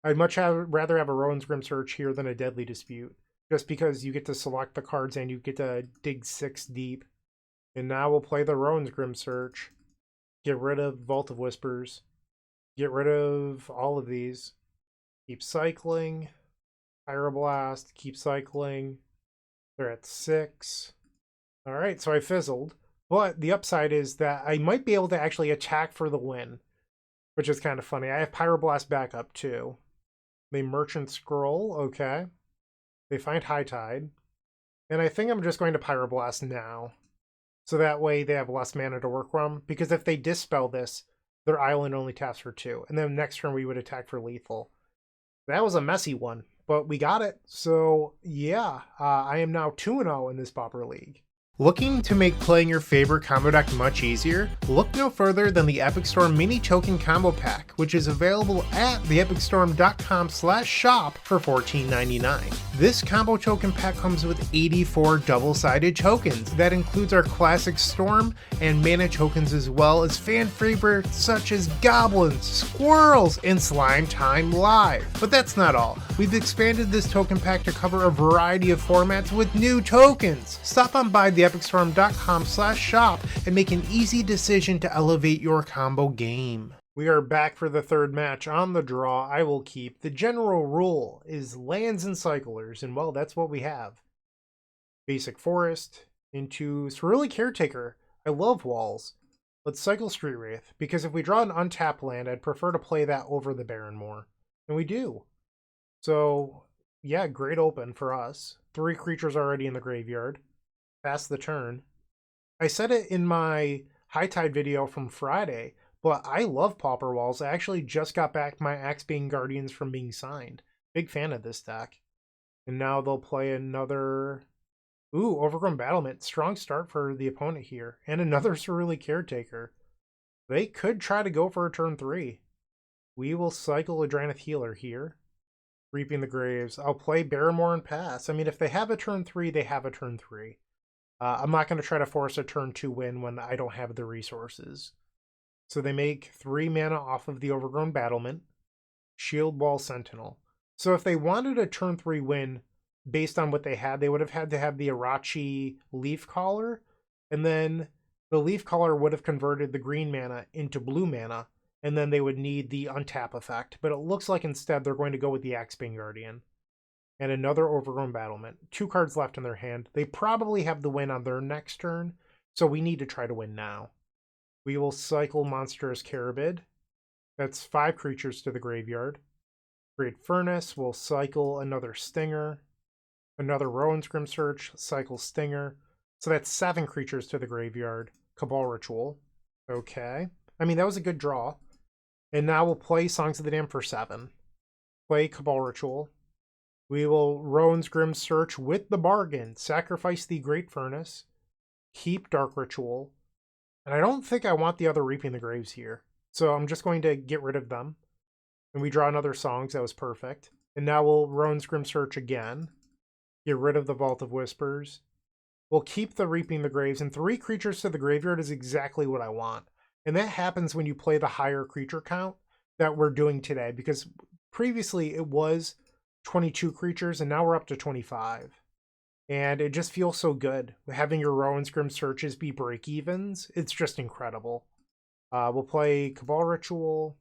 I'd much rather have a Rowan's Grim Search here than a Deadly Dispute. Just because you get to select the cards and you get to dig 6 deep. And now we'll play the Rowan's Grim Search. Get rid of Vault of Whispers. Get rid of all of these. Keep cycling. Pyroblast. Keep cycling. They're at 6. Alright, so I fizzled. But the upside is that I might be able to actually attack for the win. Which is kind of funny. I have Pyroblast back up too. They Merchant Scroll. Okay. They find High Tide. And I think I'm just going to Pyroblast now. So that way they have less mana to work from. Because if they Dispel this, their island only taps for 2. And then next turn we would attack for lethal. That was a messy one. But we got it. So yeah, I am now 2-0 in this Pauper League. Looking to make playing your favorite combo deck much easier? Look no further than the Epic Storm Mini Token Combo Pack, which is available at theepicstorm.com/shop for $14.99. This combo token pack comes with 84 double-sided tokens. That includes our classic Storm and mana tokens, as well as fan favorites such as Goblins, Squirrels, and Slime Time Live. But that's not all. We've expanded this token pack to cover a variety of formats with new tokens. Stop on by theepicstorm.com/shop and make an easy decision to elevate your combo game. We are back for the third match. On the draw, I will keep. The general rule is lands and cyclers, and well, that's what we have. Basic Forest into Cerulean Caretaker. I love walls. Let's cycle Street Wraith, because if we draw an untapped land, I'd prefer to play that over the Baron more. And we do. So, yeah, great open for us. 3 creatures already in the graveyard. Pass the turn. I said it in my High Tide video from Friday, but I love Pauper Walls. I actually just got back my Axebane Guardians from being signed. Big fan of this deck. And now they'll play another... Ooh, Overgrown Battlement. Strong start for the opponent here. And another Cerulean Caretaker. They could try to go for a turn 3. We will cycle a Drannith Healer here. Reaping the Graves. I'll play Barrymore and pass. I mean, if they have a turn 3, they have a turn 3. I'm not going to try to force a turn 2 win when I don't have the resources. So they make 3 mana off of the Overgrown Battlement. Shield Wall Sentinel. So if they wanted a turn 3 win based on what they had, they would have had to have the Irachi Leaf Caller. And then the Leaf Caller would have converted the green mana into blue mana. And then they would need the untap effect. But it looks like instead they're going to go with the Axebane Guardian. And another Overgrown Battlement. 2 cards left in their hand. They probably have the win on their next turn. So we need to try to win now. We will cycle Monstrous Carabid. That's 5 creatures to the graveyard. Great Furnace. We'll cycle another Stinger. Another Rowan's Grim Search. Cycle Stinger. So that's 7 creatures to the graveyard. Cabal Ritual. Okay. I mean, that was a good draw. And now we'll play Songs of the Damned for 7. Play Cabal Ritual. We will Rowan's Grim Search with the bargain. Sacrifice the Great Furnace. Keep Dark Ritual. And I don't think I want the other Reaping the Graves here. So I'm just going to get rid of them. And we draw another Songs. That was perfect. And now we'll Rowan's Grim Search again. Get rid of the Vault of Whispers. We'll keep the Reaping the Graves. And 3 creatures to the graveyard is exactly what I want. And that happens when you play the higher creature count that we're doing today. Because previously it was 22 creatures, and now we're up to 25. And it just feels so good. Having your Rowan's Grim Searches be break-evens, it's just incredible. We'll play Cabal Ritual,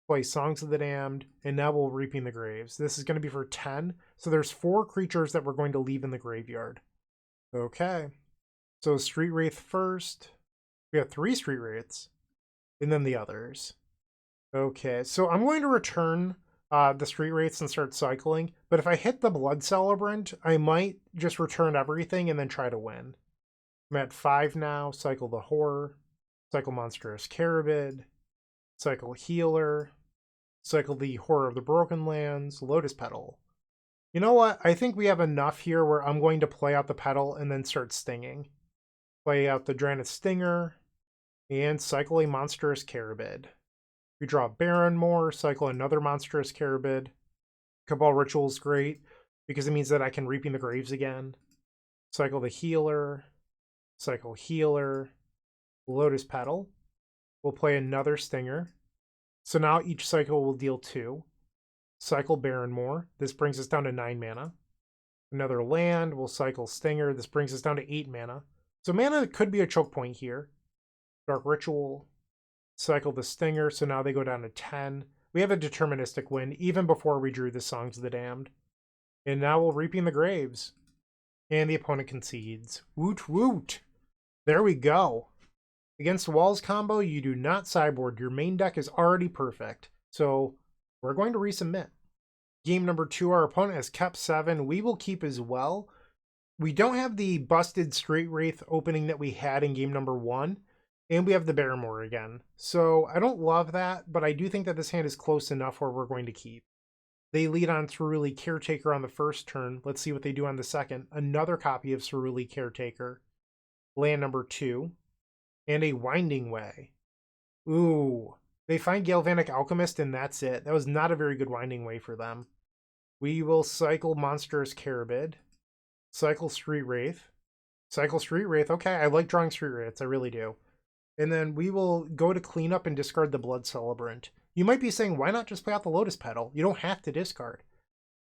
play Songs of the Damned, and now we'll Reaping the Graves. This is going to be for 10, so there's 4 creatures that we're going to leave in the graveyard. Okay. So Street Wraith first. We have 3 Street Wraiths. And then the others. Okay, so I'm going to return the Street Wraiths and start cycling. But if I hit the Blood Celebrant, I might just return everything and then try to win. I'm at 5 now. Cycle the Horror. Cycle Monstrous Carabid. Cycle Healer. Cycle the Horror of the Broken Lands. Lotus Petal. You know what? I think we have enough here where I'm going to play out the Petal and then start stinging. Play out the Drannith Stinger. And cycle a Monstrous Carabid. We draw Barrymore, cycle another Monstrous Carabid. Cabal Ritual is great because it means that I can Reaping the Graves again. Cycle the Healer. Cycle Healer. Lotus Petal. We'll play another Stinger. So now each cycle will deal 2. Cycle Barrymore. This brings us down to 9 mana. Another land. We'll cycle Stinger. This brings us down to 8 mana. So mana could be a choke point here. Dark Ritual, cycle the Stinger, so now they go down to 10. We have a deterministic win, even before we drew the Songs of the Damned. And now we'll Reaping the Graves. And the opponent concedes. Woot woot! There we go. Against Walls combo, you do not sideboard. Your main deck is already perfect. So, we're going to resubmit. Game number 2, our opponent has kept 7. We will keep as well. We don't have the busted Street Wraith opening that we had in game number 1. And we have the Barrymore again. So I don't love that, but I do think that this hand is close enough where we're going to keep. They lead on Cerulean Caretaker on the first turn. Let's see what they do on the second. Another copy of Cerulean Caretaker. land number 2, and a Winding Way. Ooh, they find Galvanic Alchemist and that's it. That was not a very good Winding Way for them. We will cycle Monstrous Carabid, cycle Street Wraith, cycle Street Wraith. Okay, I like drawing Street Wraiths, I really do. And then we will go to cleanup and discard the Blood Celebrant. You might be saying, why not just play out the Lotus Petal? You don't have to discard.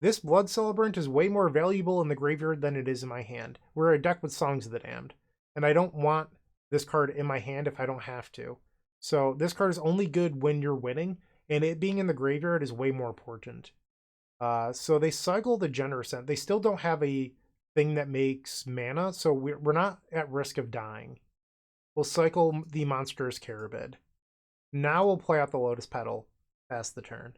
This Blood Celebrant is way more valuable in the graveyard than it is in my hand. We're a deck with Songs of the Damned, and I don't want this card in my hand if I don't have to. So this card is only good when you're winning, and it being in the graveyard is way more important. So they cycle the Generous Scent. They still don't have a thing that makes mana, so we're not at risk of dying. We'll cycle the Monstrous Carabid. Now we'll play out the Lotus Petal, pass the turn.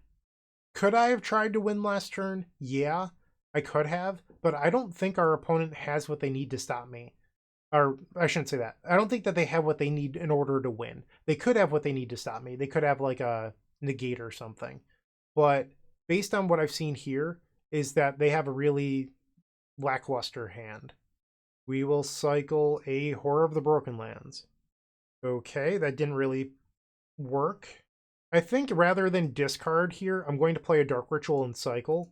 Could I have tried to win last turn? Yeah, I could have, but I don't think our opponent has what they need to stop me. Or I shouldn't say that. I don't think that they have what they need in order to win. They could have what they need to stop me. They could have like a negate or something. But based on what I've seen here is that they have a really lackluster hand. We will cycle a Horror of the Broken Lands. Okay, that didn't really work. I think rather than discard here, I'm going to play a Dark Ritual and cycle,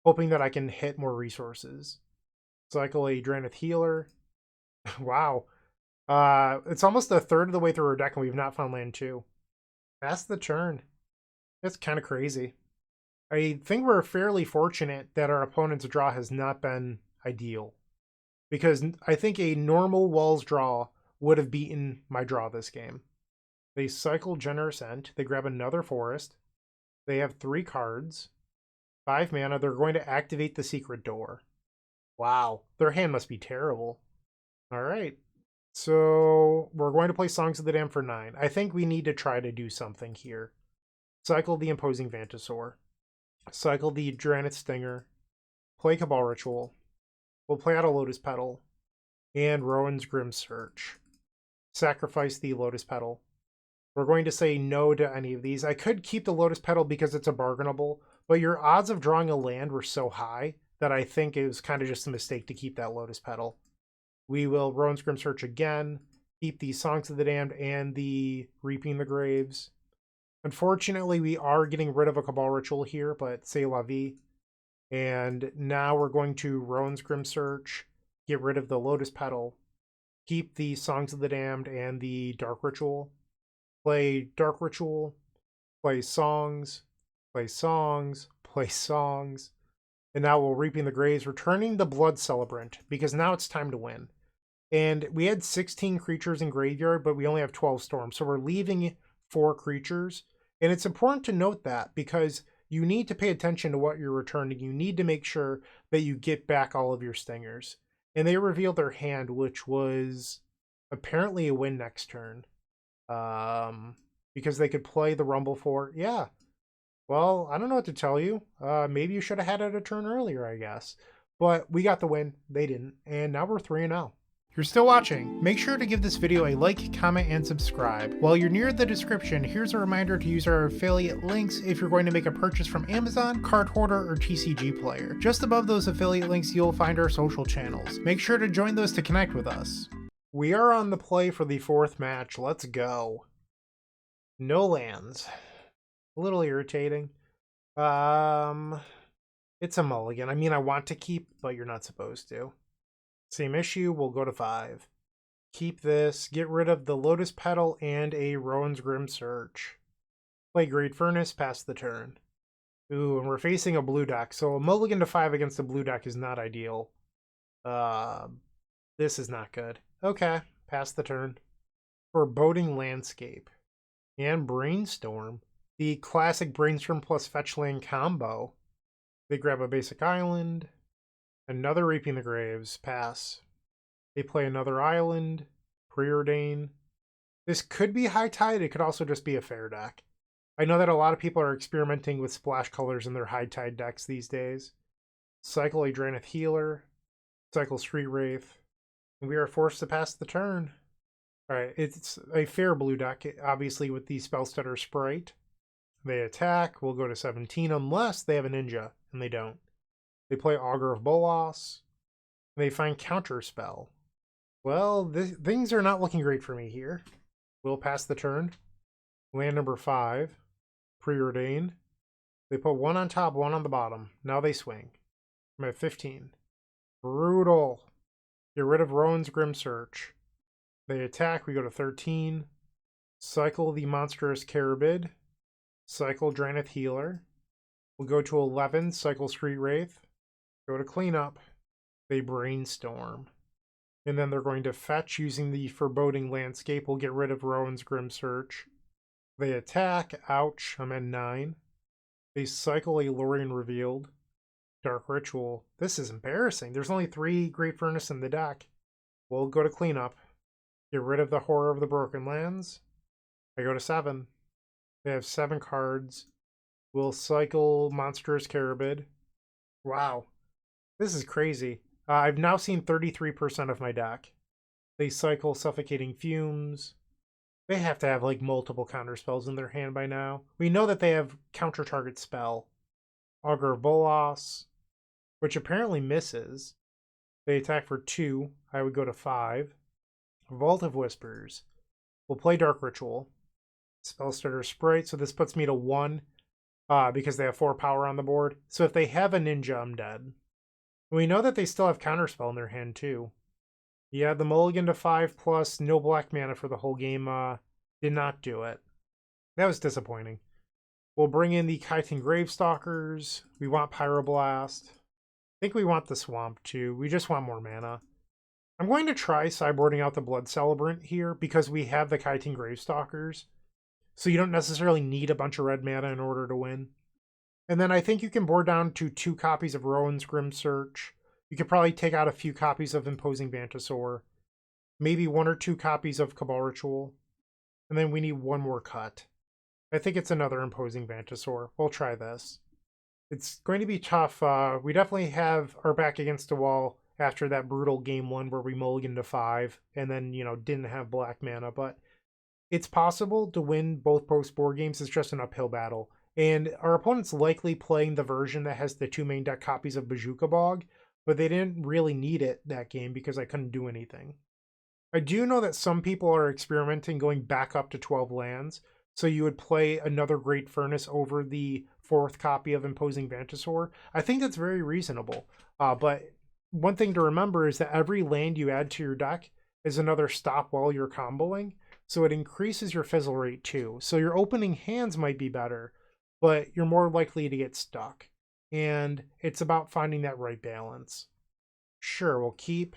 hoping that I can hit more resources. Cycle a Drannith Healer. Wow. It's almost a third of the way through our deck and we've not found land 2. Pass the turn. That's kind of crazy. I think we're fairly fortunate that our opponent's draw has not been ideal, because I think a normal Walls draw would have beaten my draw this game. They cycle Generous Ent. They grab another forest. They have 3 cards. 5 mana. They're going to activate the Secret Door. Wow. Their hand must be terrible. All right. So we're going to play Songs of the Damned for 9. I think we need to try to do something here. Cycle the Imposing Vantasaur. Cycle the Drannith Stinger. Play Cabal Ritual. We'll play out a Lotus Petal. And Rowan's Grim Search. Sacrifice the Lotus Petal. We're going to say no to any of these. I could keep the Lotus Petal because it's a bargainable, but your odds of drawing a land were so high that I think it was kind of just a mistake to keep that Lotus Petal. We will Rowan's Grim Search again, keep the Songs of the Damned and the Reaping the Graves. Unfortunately, we are getting rid of a Cabal Ritual here, but c'est la vie. And now we're going to Rowan's Grim Search, get rid of the Lotus Petal, keep the Songs of the Damned and the Dark Ritual. Play Dark Ritual, play Songs, play Songs, play Songs. And now we'll Reaping the Graves, returning the Blood Celebrant, because now it's time to win. And we had 16 creatures in graveyard, but we only have 12 storms. So we're leaving 4 creatures. And it's important to note that, because you need to pay attention to what you're returning. You need to make sure that you get back all of your stingers. And they revealed their hand, which was apparently a win next turn. Because they could play the Rumble for, yeah. Well, I don't know what to tell you. Maybe you should have had it a turn earlier, I guess. But we got the win. They didn't. And now we're 3-0. If you're still watching, make sure to give this video a like, comment, and subscribe. While you're near the description, here's a reminder to use our affiliate links if you're going to make a purchase from Amazon, Card Hoarder, or TCG Player. Just above those affiliate links, you'll find our social channels. Make sure to join those to connect with us. We are on the play for the 4th match. Let's go. No lands. A little irritating. It's a mulligan. I mean, I want to keep, but you're not supposed to. Same issue. We'll go to 5. Keep this. Get rid of the Lotus Petal and a Rowan's Grim Search. Play Great Furnace. Pass the turn. Ooh, and we're facing a blue deck. So a mulligan to 5 against a blue deck is not ideal. This is not good. Okay, pass the turn. Foreboding Landscape. And Brainstorm. The classic Brainstorm plus Fetch Land combo. They grab a basic island. Another Reaping the Graves. Pass. They play another island. Preordain. This could be High Tide. It could also just be a fair deck. I know that a lot of people are experimenting with splash colors in their High Tide decks these days. Cycle a Drannith Healer. Cycle Street Wraith. And we are forced to pass the turn. Alright, it's a fair blue deck, obviously, with the Spellstutter Sprite. They attack. We'll go to 17 unless they have a ninja, and they don't. They play Augur of Bolas. They find Counterspell. Well, things are not looking great for me here. We'll pass the turn. Land number 5. Preordain. They put one on top, one on the bottom. Now they swing. I'm at 15. Brutal. Get rid of Rowan's Grim Search. They attack. We go to 13. Cycle the Monstrous Carabid. Cycle Drannith Healer. We'll go to 11. Cycle Street Wraith. Go to cleanup. They brainstorm. And then they're going to fetch using the Foreboding Landscape. We'll get rid of Rowan's Grim Search. They attack. Ouch. I'm at 9. They cycle a Lorien Revealed. Dark Ritual. This is embarrassing. There's only 3 Great Furnace in the deck. We'll go to cleanup. Get rid of the Horror of the Broken Lands. I go to 7. They have 7 cards. We'll cycle Monstrous Carabid. Wow. This is crazy. I've now seen 33% of my deck. They cycle Suffocating Fumes. They have to have like multiple counter spells in their hand by now. We know that they have counter target spell. Augur of Bolas, which apparently misses. They attack for 2. I would go to 5. Vault of Whispers. We'll play Dark Ritual. Spellstutter Sprite, so this puts me to 1 because they have 4 power on the board. So if they have a ninja, I'm dead. We know that they still have Counterspell in their hand too. Yeah, the mulligan to 5 plus no black mana for the whole game did not do it. That was disappointing. We'll bring in the Chitin Gravestalkers. We want Pyroblast. I think we want the Swamp too. We just want more mana. I'm going to try sideboarding out the Blood Celebrant here because we have the Chitin Gravestalkers. So you don't necessarily need a bunch of red mana in order to win. And then I think you can board down to 2 copies of Rowan's Grim Search. You could probably take out a few copies of Imposing Vantasaur. Maybe 1 or 2 copies of Cabal Ritual. And then we need 1 more cut. I think it's another Imposing Vantasaur. We'll try this. It's going to be tough. We definitely have our back against the wall after that brutal game 1 where we mulliganed to 5 and then, didn't have black mana. But it's possible to win both post-board games. It's just an uphill battle. And our opponent's likely playing the version that has the 2 main deck copies of Bazooka Bog, but they didn't really need it that game because I couldn't do anything. I do know that some people are experimenting going back up to 12 lands, so you would play another Great Furnace over the 4th copy of Imposing Vantasaur. I think that's very reasonable, but one thing to remember is that every land you add to your deck is another stop while you're comboing, so it increases your fizzle rate too. So your opening hands might be better, but you're more likely to get stuck. And it's about finding that right balance. Sure, we'll keep.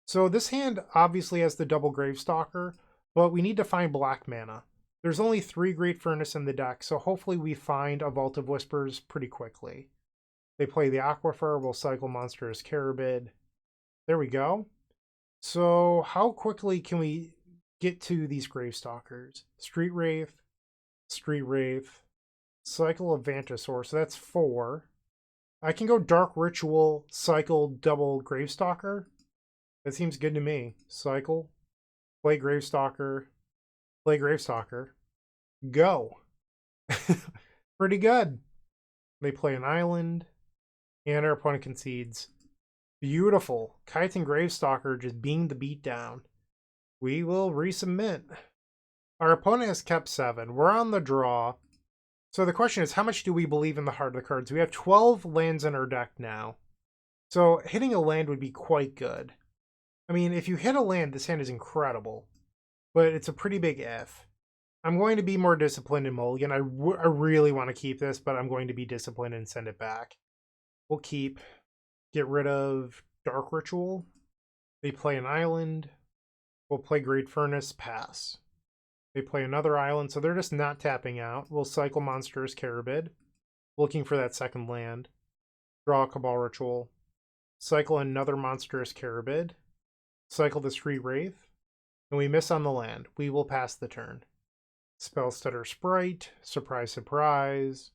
So this hand obviously has the double Gravestalker, but we need to find black mana. There's only 3 Great Furnace in the deck, so hopefully we find a Vault of Whispers pretty quickly. They play the Aquifer, we'll cycle Monstrous Carabid. There we go. So how quickly can we get to these Gravestalkers? Street Wraith, cycle of Vantasaur, so that's 4. I can go Dark Ritual, cycle double Gravestalker. That seems good to me. Cycle, play Gravestalker, go. Pretty good. They play an island, and our opponent concedes. Beautiful. Chitin Gravestalker just being the beatdown. We will resubmit. Our opponent has kept 7. We're on the draw. So the question is, how much do we believe in the heart of the cards? We have 12 lands in our deck now. So hitting a land would be quite good. I mean, if you hit a land, this hand is incredible. But it's a pretty big if. I'm going to be more disciplined in mulligan. I really want to keep this, but I'm going to be disciplined and send it back. We'll keep. Get rid of Dark Ritual. They play an island. We'll play Great Furnace, pass. They play another island, so they're just not tapping out. We'll cycle Monstrous Carabid, looking for that second land. Draw a Cabal Ritual. Cycle another Monstrous Carabid. Cycle the Street Wraith. And we miss on the land. We will pass the turn. Spellstutter Sprite. Surprise, surprise.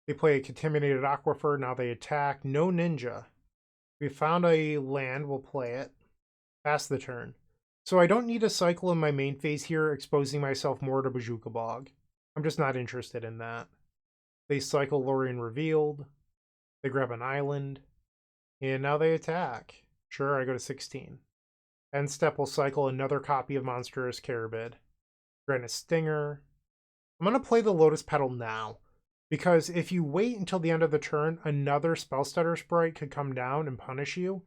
They play a Contaminated Aquifer. Now they attack. No Ninja. We found a land. We'll play it. Pass the turn. So I don't need a cycle in my main phase here, exposing myself more to Bazooka Bog. I'm just not interested in that. They cycle Lorien Revealed. They grab an island. And now they attack. Sure, I go to 16. End step will cycle another copy of Monstrous Carabid. Drannith Stinger. I'm going to play the Lotus Petal now, because if you wait until the end of the turn, another Spell Stutter Sprite could come down and punish you.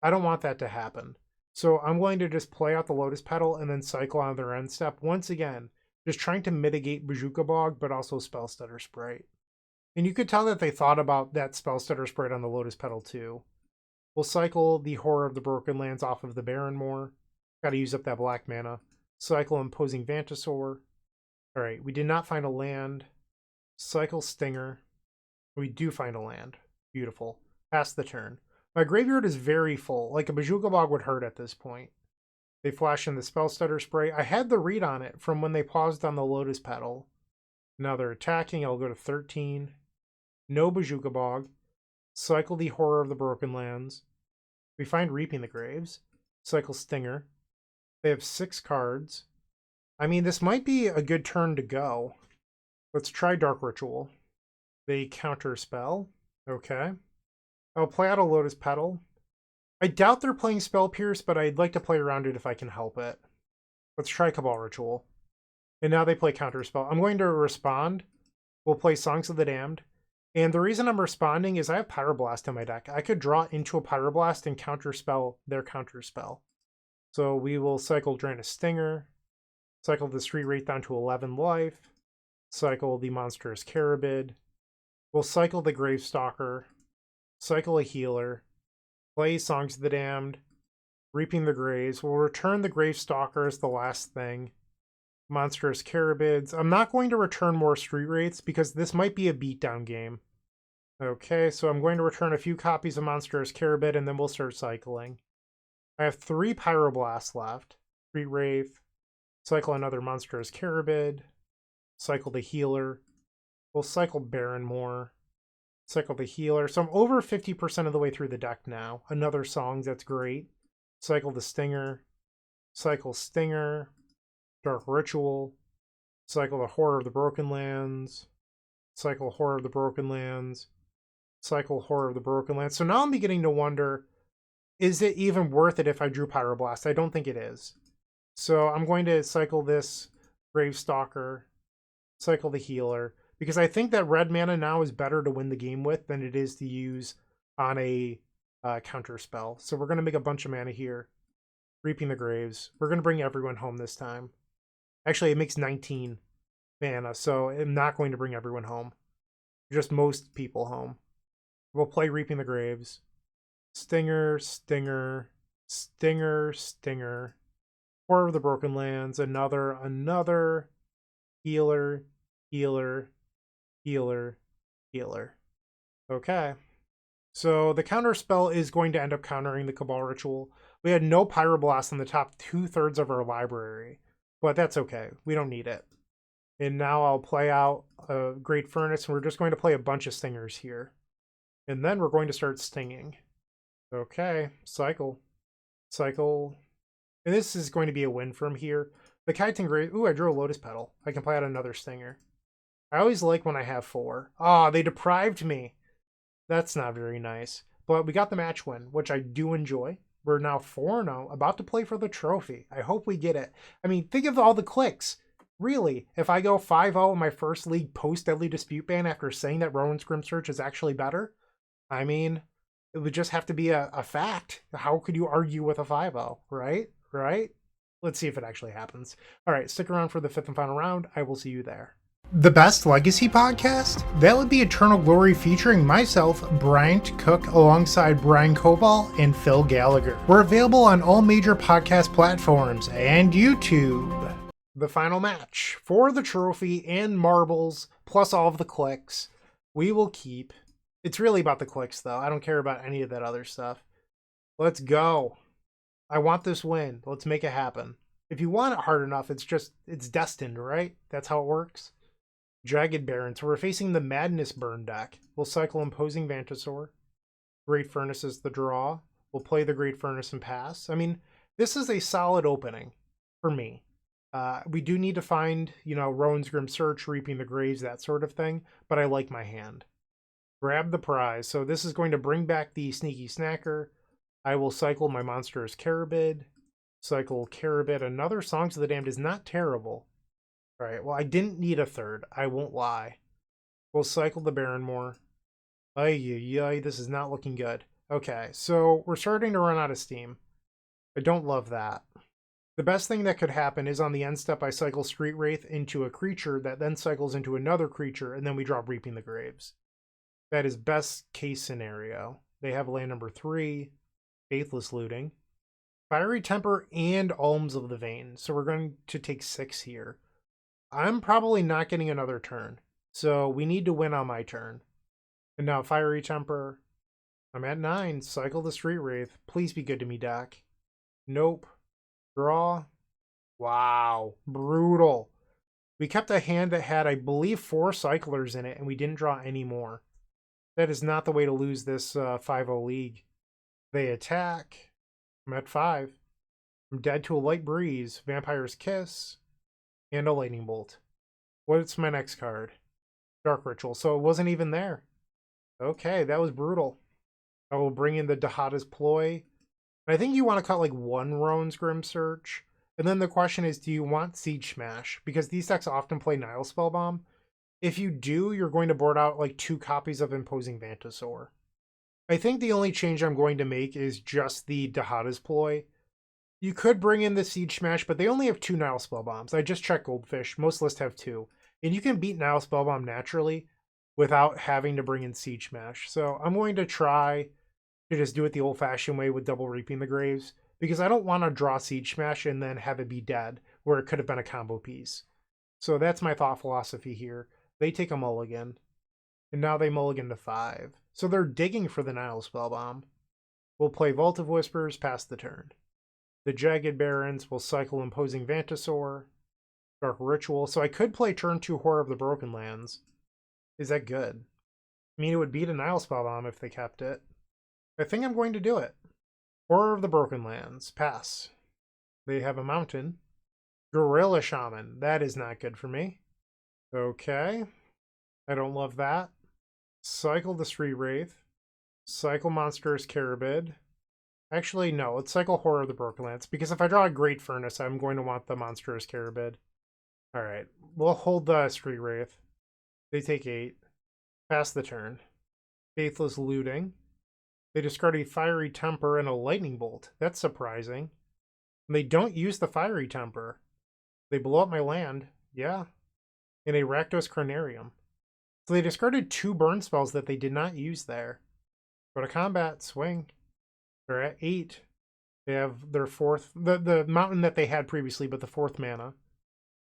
I don't want that to happen. So I'm going to just play out the Lotus Petal and then cycle on their end step. Once again, just trying to mitigate Bojuka Bog, but also Spell Stutter Sprite. And you could tell that they thought about that Spell Stutter Sprite on the Lotus Petal too. We'll cycle the Horror of the Broken Lands off of the Barrenmoor. Got to use up that black mana. Cycle Imposing Vantasaur. Alright, we did not find a land. Cycle Stinger. We do find a land. Beautiful. Pass the turn. My graveyard is very full. Like a Bojuka Bog would hurt at this point. They flash in the Spell Stutter Spray. I had the read on it from when they paused on the Lotus Petal. Now they're attacking. I'll go to 13. No Bojuka Bog. Cycle the Horror of the Broken Lands. We find Reaping the Graves. Cycle Stinger. They have 6 cards. I mean, this might be a good turn to go. Let's try Dark Ritual. They counter spell. Okay. I'll play out a Lotus Petal. I doubt they're playing Spell Pierce, but I'd like to play around it if I can help it. Let's try Cabal Ritual. And now they play counter spell. I'm going to respond. We'll play Songs of the Damned. And the reason I'm responding is I have Pyroblast in my deck. I could draw into a Pyroblast and counterspell their counterspell. So we will cycle Drannith Stinger, cycle the Street Wraith down to 11 life, cycle the Monstrous Carabid. We'll cycle the Gravestalker, cycle a Healer, play Songs of the Damned, Reaping the Graves. We'll return the Gravestalker as the last thing. Monstrous Carabids. I'm not going to return more Street Wraiths because this might be a beatdown game. Okay, so I'm going to return a few copies of Monstrous Carabid and then we'll start cycling. I have 3 Pyroblasts left. Street Wraith. Cycle another Monstrous Carabid. Cycle the Healer. We'll cycle Barrenmoor. Cycle the Healer. So I'm over 50% of the way through the deck now. Another Songs, that's great. Cycle the Stinger. Cycle Stinger. Dark Ritual. Cycle the Horror of the Broken Lands. Cycle Horror of the Broken Lands. Cycle Horror of the Broken Lands. So now I'm beginning to wonder, is it even worth it if I drew Pyroblast? I don't think it is. So I'm going to cycle this Gravestalker, cycle the Healer, because I think that red mana now is better to win the game with than it is to use on a counter spell. So we're going to make a bunch of mana here. Reaping the Graves. We're going to bring everyone home this time. Actually, it makes 19 mana, so I'm not going to bring everyone home. Just most people home. We'll play Reaping the Graves. Stinger, Stinger, Stinger, Stinger. Horror of the Broken Lands. Another. Healer, Healer, Healer, Healer. Okay. So the counter spell is going to end up countering the Cabal Ritual. We had no Pyroblast in the top 2/3 of our library, but that's okay. We don't need it. And now I'll play out a Great Furnace, and we're just going to play a bunch of Stingers here. And then we're going to start stinging. Okay, cycle. Cycle. And this is going to be a win from here. The Chitin Grave. Ooh, I drew a Lotus Petal. I can play out another Stinger. I always like when I have 4. Ah, they deprived me. That's not very nice. But we got the match win, which I do enjoy. We're now 4-0, about to play for the trophy. I hope we get it. I mean, think of all the clicks. Really, if I go 5-0 in my first league post-Deadly Dispute ban after saying that Rowan's Grim Search is actually better, I mean, it would just have to be a fact. How could you argue with a 5-0, right? Right? Let's see if it actually happens. All right, stick around for the 5th and final round. I will see you there. The best Legacy podcast? That would be Eternal Glory featuring myself, Bryant Cook, alongside Brian Koval and Phil Gallagher. We're available on all major podcast platforms and YouTube. The final match for the trophy and marbles, plus all of the clicks, we will keep. It's really about the clicks, though. I don't care about any of that other stuff. Let's go. I want this win. Let's make it happen. If you want it hard enough, it's destined, right? That's how it works. Jagged Baron. So we're facing the Madness Burn deck. We'll cycle Imposing Vantasaur. Great Furnace is the draw. We'll play the Great Furnace and pass. I mean, this is a solid opening for me. We do need to find, Rowan's Grim Search, Reaping the Graves, that sort of thing, but I like my hand. Grab the prize. So this is going to bring back the Sneaky Snacker. I will cycle my Monstrous Carabid. Cycle Carabid. Another Songs of the Damned is not terrible. All right, well, I didn't need a third. I won't lie. We'll cycle the Barrenmore. Ay, this is not looking good. Okay, so we're starting to run out of steam. I don't love that. The best thing that could happen is on the end step, I cycle Street Wraith into a creature that then cycles into another creature, and then we drop Reaping the Graves. That is best case scenario. They have land number 3, Faithless Looting, Fiery Temper, and Alms of the Vein. So we're going to take 6 here. I'm probably not getting another turn, so we need to win on my turn. And now Fiery Temper. I'm at 9. Cycle the Street Wraith. Please be good to me, deck. Nope. Draw. Wow. Brutal. We kept a hand that had, I believe, 4 cyclers in it, and we didn't draw any more. That is not the way to lose this 5-0 league. They attack. I'm at 5. I'm dead to a Light Breeze, Vampire's Kiss, and a Lightning Bolt. What's my next card? Dark Ritual. So it wasn't even there. Okay, that was brutal. I will bring in the Dahada's Ploy. I think you want to cut like 1 Roan's Grim Search. And then the question is, do you want Siege Smash? Because these decks often play Nile Spellbomb. If you do, you're going to board out like 2 copies of Imposing Vantasaur. I think the only change I'm going to make is just the Dahada's Ploy. You could bring in the Siege Smash, but they only have 2 Nile Spellbombs. I just checked Goldfish. Most lists have 2. And you can beat Nile Spellbomb naturally without having to bring in Siege Smash. So I'm going to try to just do it the old-fashioned way with double Reaping the Graves, because I don't want to draw Siege Smash and then have it be dead, where it could have been a combo piece. So that's my thought philosophy here. They take a mulligan, and now they mulligan to 5. So they're digging for the Nile Spellbomb. We'll play Vault of Whispers, pass the turn. The Jagged Barrens will cycle Imposing Vantasaur, Dark Ritual. So I could play turn 2 Horror of the Broken Lands. Is that good? I mean, it would beat a Nile Spellbomb if they kept it. I think I'm going to do it. Horror of the Broken Lands, pass. They have a mountain. Gorilla Shaman, that is not good for me. Okay. I don't love that. Cycle the Street Wraith. Cycle Monstrous Carabid. Actually, no. Let's cycle Horror of the Broken Lands, because if I draw a Great Furnace, I'm going to want the Monstrous Carabid. Alright. We'll hold the Street Wraith. They take 8. Pass the turn. Faithless Looting. They discard a Fiery Temper and a Lightning Bolt. That's surprising. And they don't use the Fiery Temper. They blow up my land. Yeah. In a Rakdos Carnarium. So they discarded 2 burn spells that they did not use there. Go to combat, swing. They're at 8. They have their 4th, the mountain that they had previously, but the 4th mana.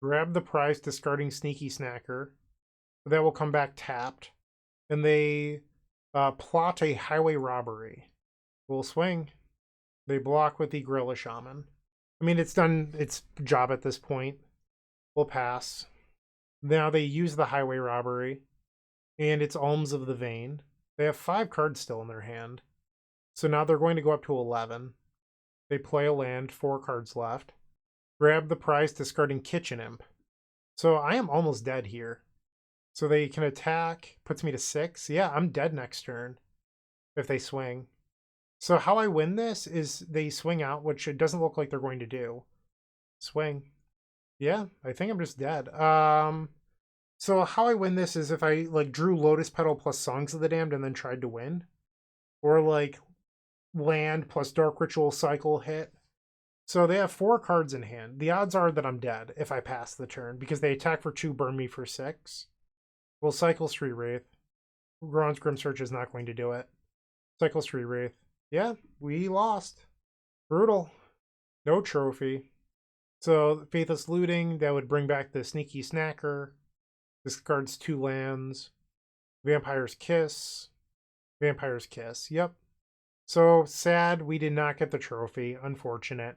Grab the prize, discarding Sneaky Snacker. That will come back tapped. And they plot a Highway Robbery. We'll swing. They block with the Gorilla Shaman. I mean, it's done its job at this point. We'll pass. Now they use the Highway Robbery. And it's Alms of the Vein. They have 5 cards still in their hand. So now they're going to go up to 11. They play a land, 4 cards left. Grab the prize, discarding Kitchen Imp. So I am almost dead here. So they can attack, puts me to 6. Yeah, I'm dead next turn if they swing. So how I win this is they swing out, which it doesn't look like they're going to do. Swing. Yeah, I think I'm just dead. So how I win this is if I like drew Lotus Petal plus Songs of the Damned and then tried to win. Or like land plus Dark Ritual cycle hit. So they have 4 cards in hand. The odds are that I'm dead if I pass the turn, because they attack for 2, burn me for 6. We'll cycle Street Wraith. Roan's Grim Search is not going to do it. Cycle Street Wraith. Yeah, we lost. Brutal. No trophy. So Faithless Looting, that would bring back the Sneaky Snacker. Discards 2 lands. Vampire's Kiss. Vampire's Kiss. Yep. So sad we did not get the trophy. Unfortunate.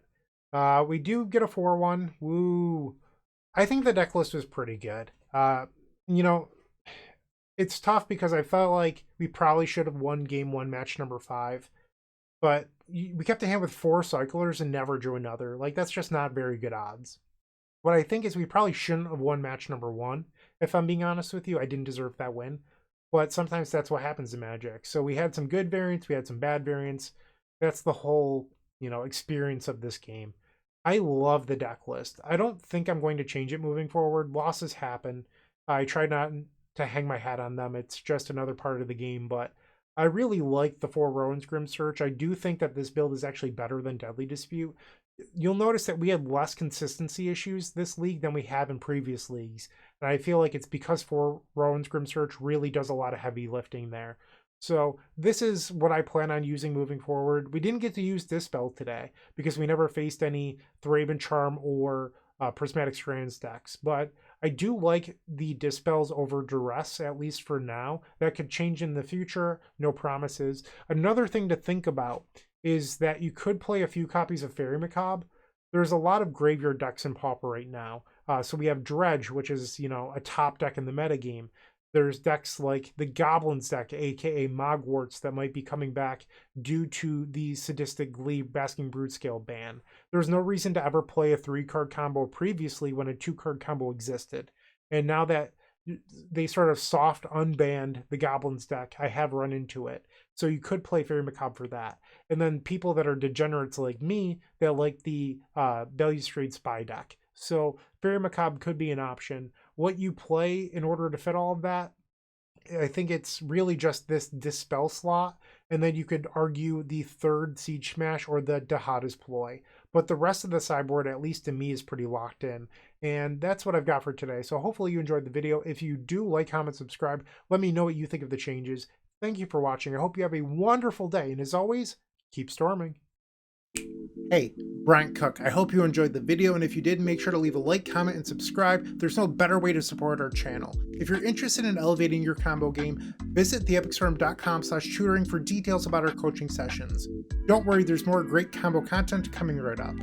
We do get a 4-1. Woo. I think the deck list was pretty good. You know, it's tough because I felt like we probably should have won game 1, match number 5. But we kept a hand with 4 cyclers and never drew another. Like, that's just not very good odds. What I think is we probably shouldn't have won match number 1. If I'm being honest with you, I didn't deserve that win. But sometimes that's what happens in Magic. So we had some good variants, we had some bad variants. That's the whole, experience of this game. I love the deck list. I don't think I'm going to change it moving forward. Losses happen. I try not to hang my hat on them. It's just another part of the game, but I really like the 4 Rowan's Grim Search. I do think that this build is actually better than Deadly Dispute. You'll notice that we had less consistency issues this league than we have in previous leagues. And I feel like it's because 4 Rowan's Grim Search really does a lot of heavy lifting there. So this is what I plan on using moving forward. We didn't get to use Dispel today because we never faced any Thraben Charm or Prismatic Strands decks. But I do like the Dispels over Duress, at least for now. That could change in the future, no promises. Another thing to think about is that you could play a few copies of Fairy Macabre. There's a lot of graveyard decks in Pauper right now. So we have Dredge, which is, a top deck in the metagame. There's decks like the Goblins deck, aka Mogwarts, that might be coming back due to the Sadistic Glee Basking Broodscale ban. There's no reason to ever play a 3-card combo previously when a 2-card combo existed. And now that they sort of soft unbanned the Goblins deck, I have run into it. So you could play Fairy Macabre for that. And then people that are degenerates like me that like the Balustrade Spy deck. So Fairy Macabre could be an option. What you play in order to fit all of that, I think it's really just this Dispel slot, and then you could argue the 3rd Siege Smash or the Dahada's Ploy. But the rest of the sideboard, at least to me, is pretty locked in. And that's what I've got for today. So hopefully you enjoyed the video. If you do, like, comment, subscribe. Let me know what you think of the changes. Thank you for watching. I hope you have a wonderful day. And as always, keep storming. Hey, Bryant Cook. I hope you enjoyed the video, and if you did, make sure to leave a like, comment, and subscribe. There's no better way to support our channel. If you're interested in elevating your combo game, visit theepicstorm.com/tutoring for details about our coaching sessions. Don't worry, there's more great combo content coming right up.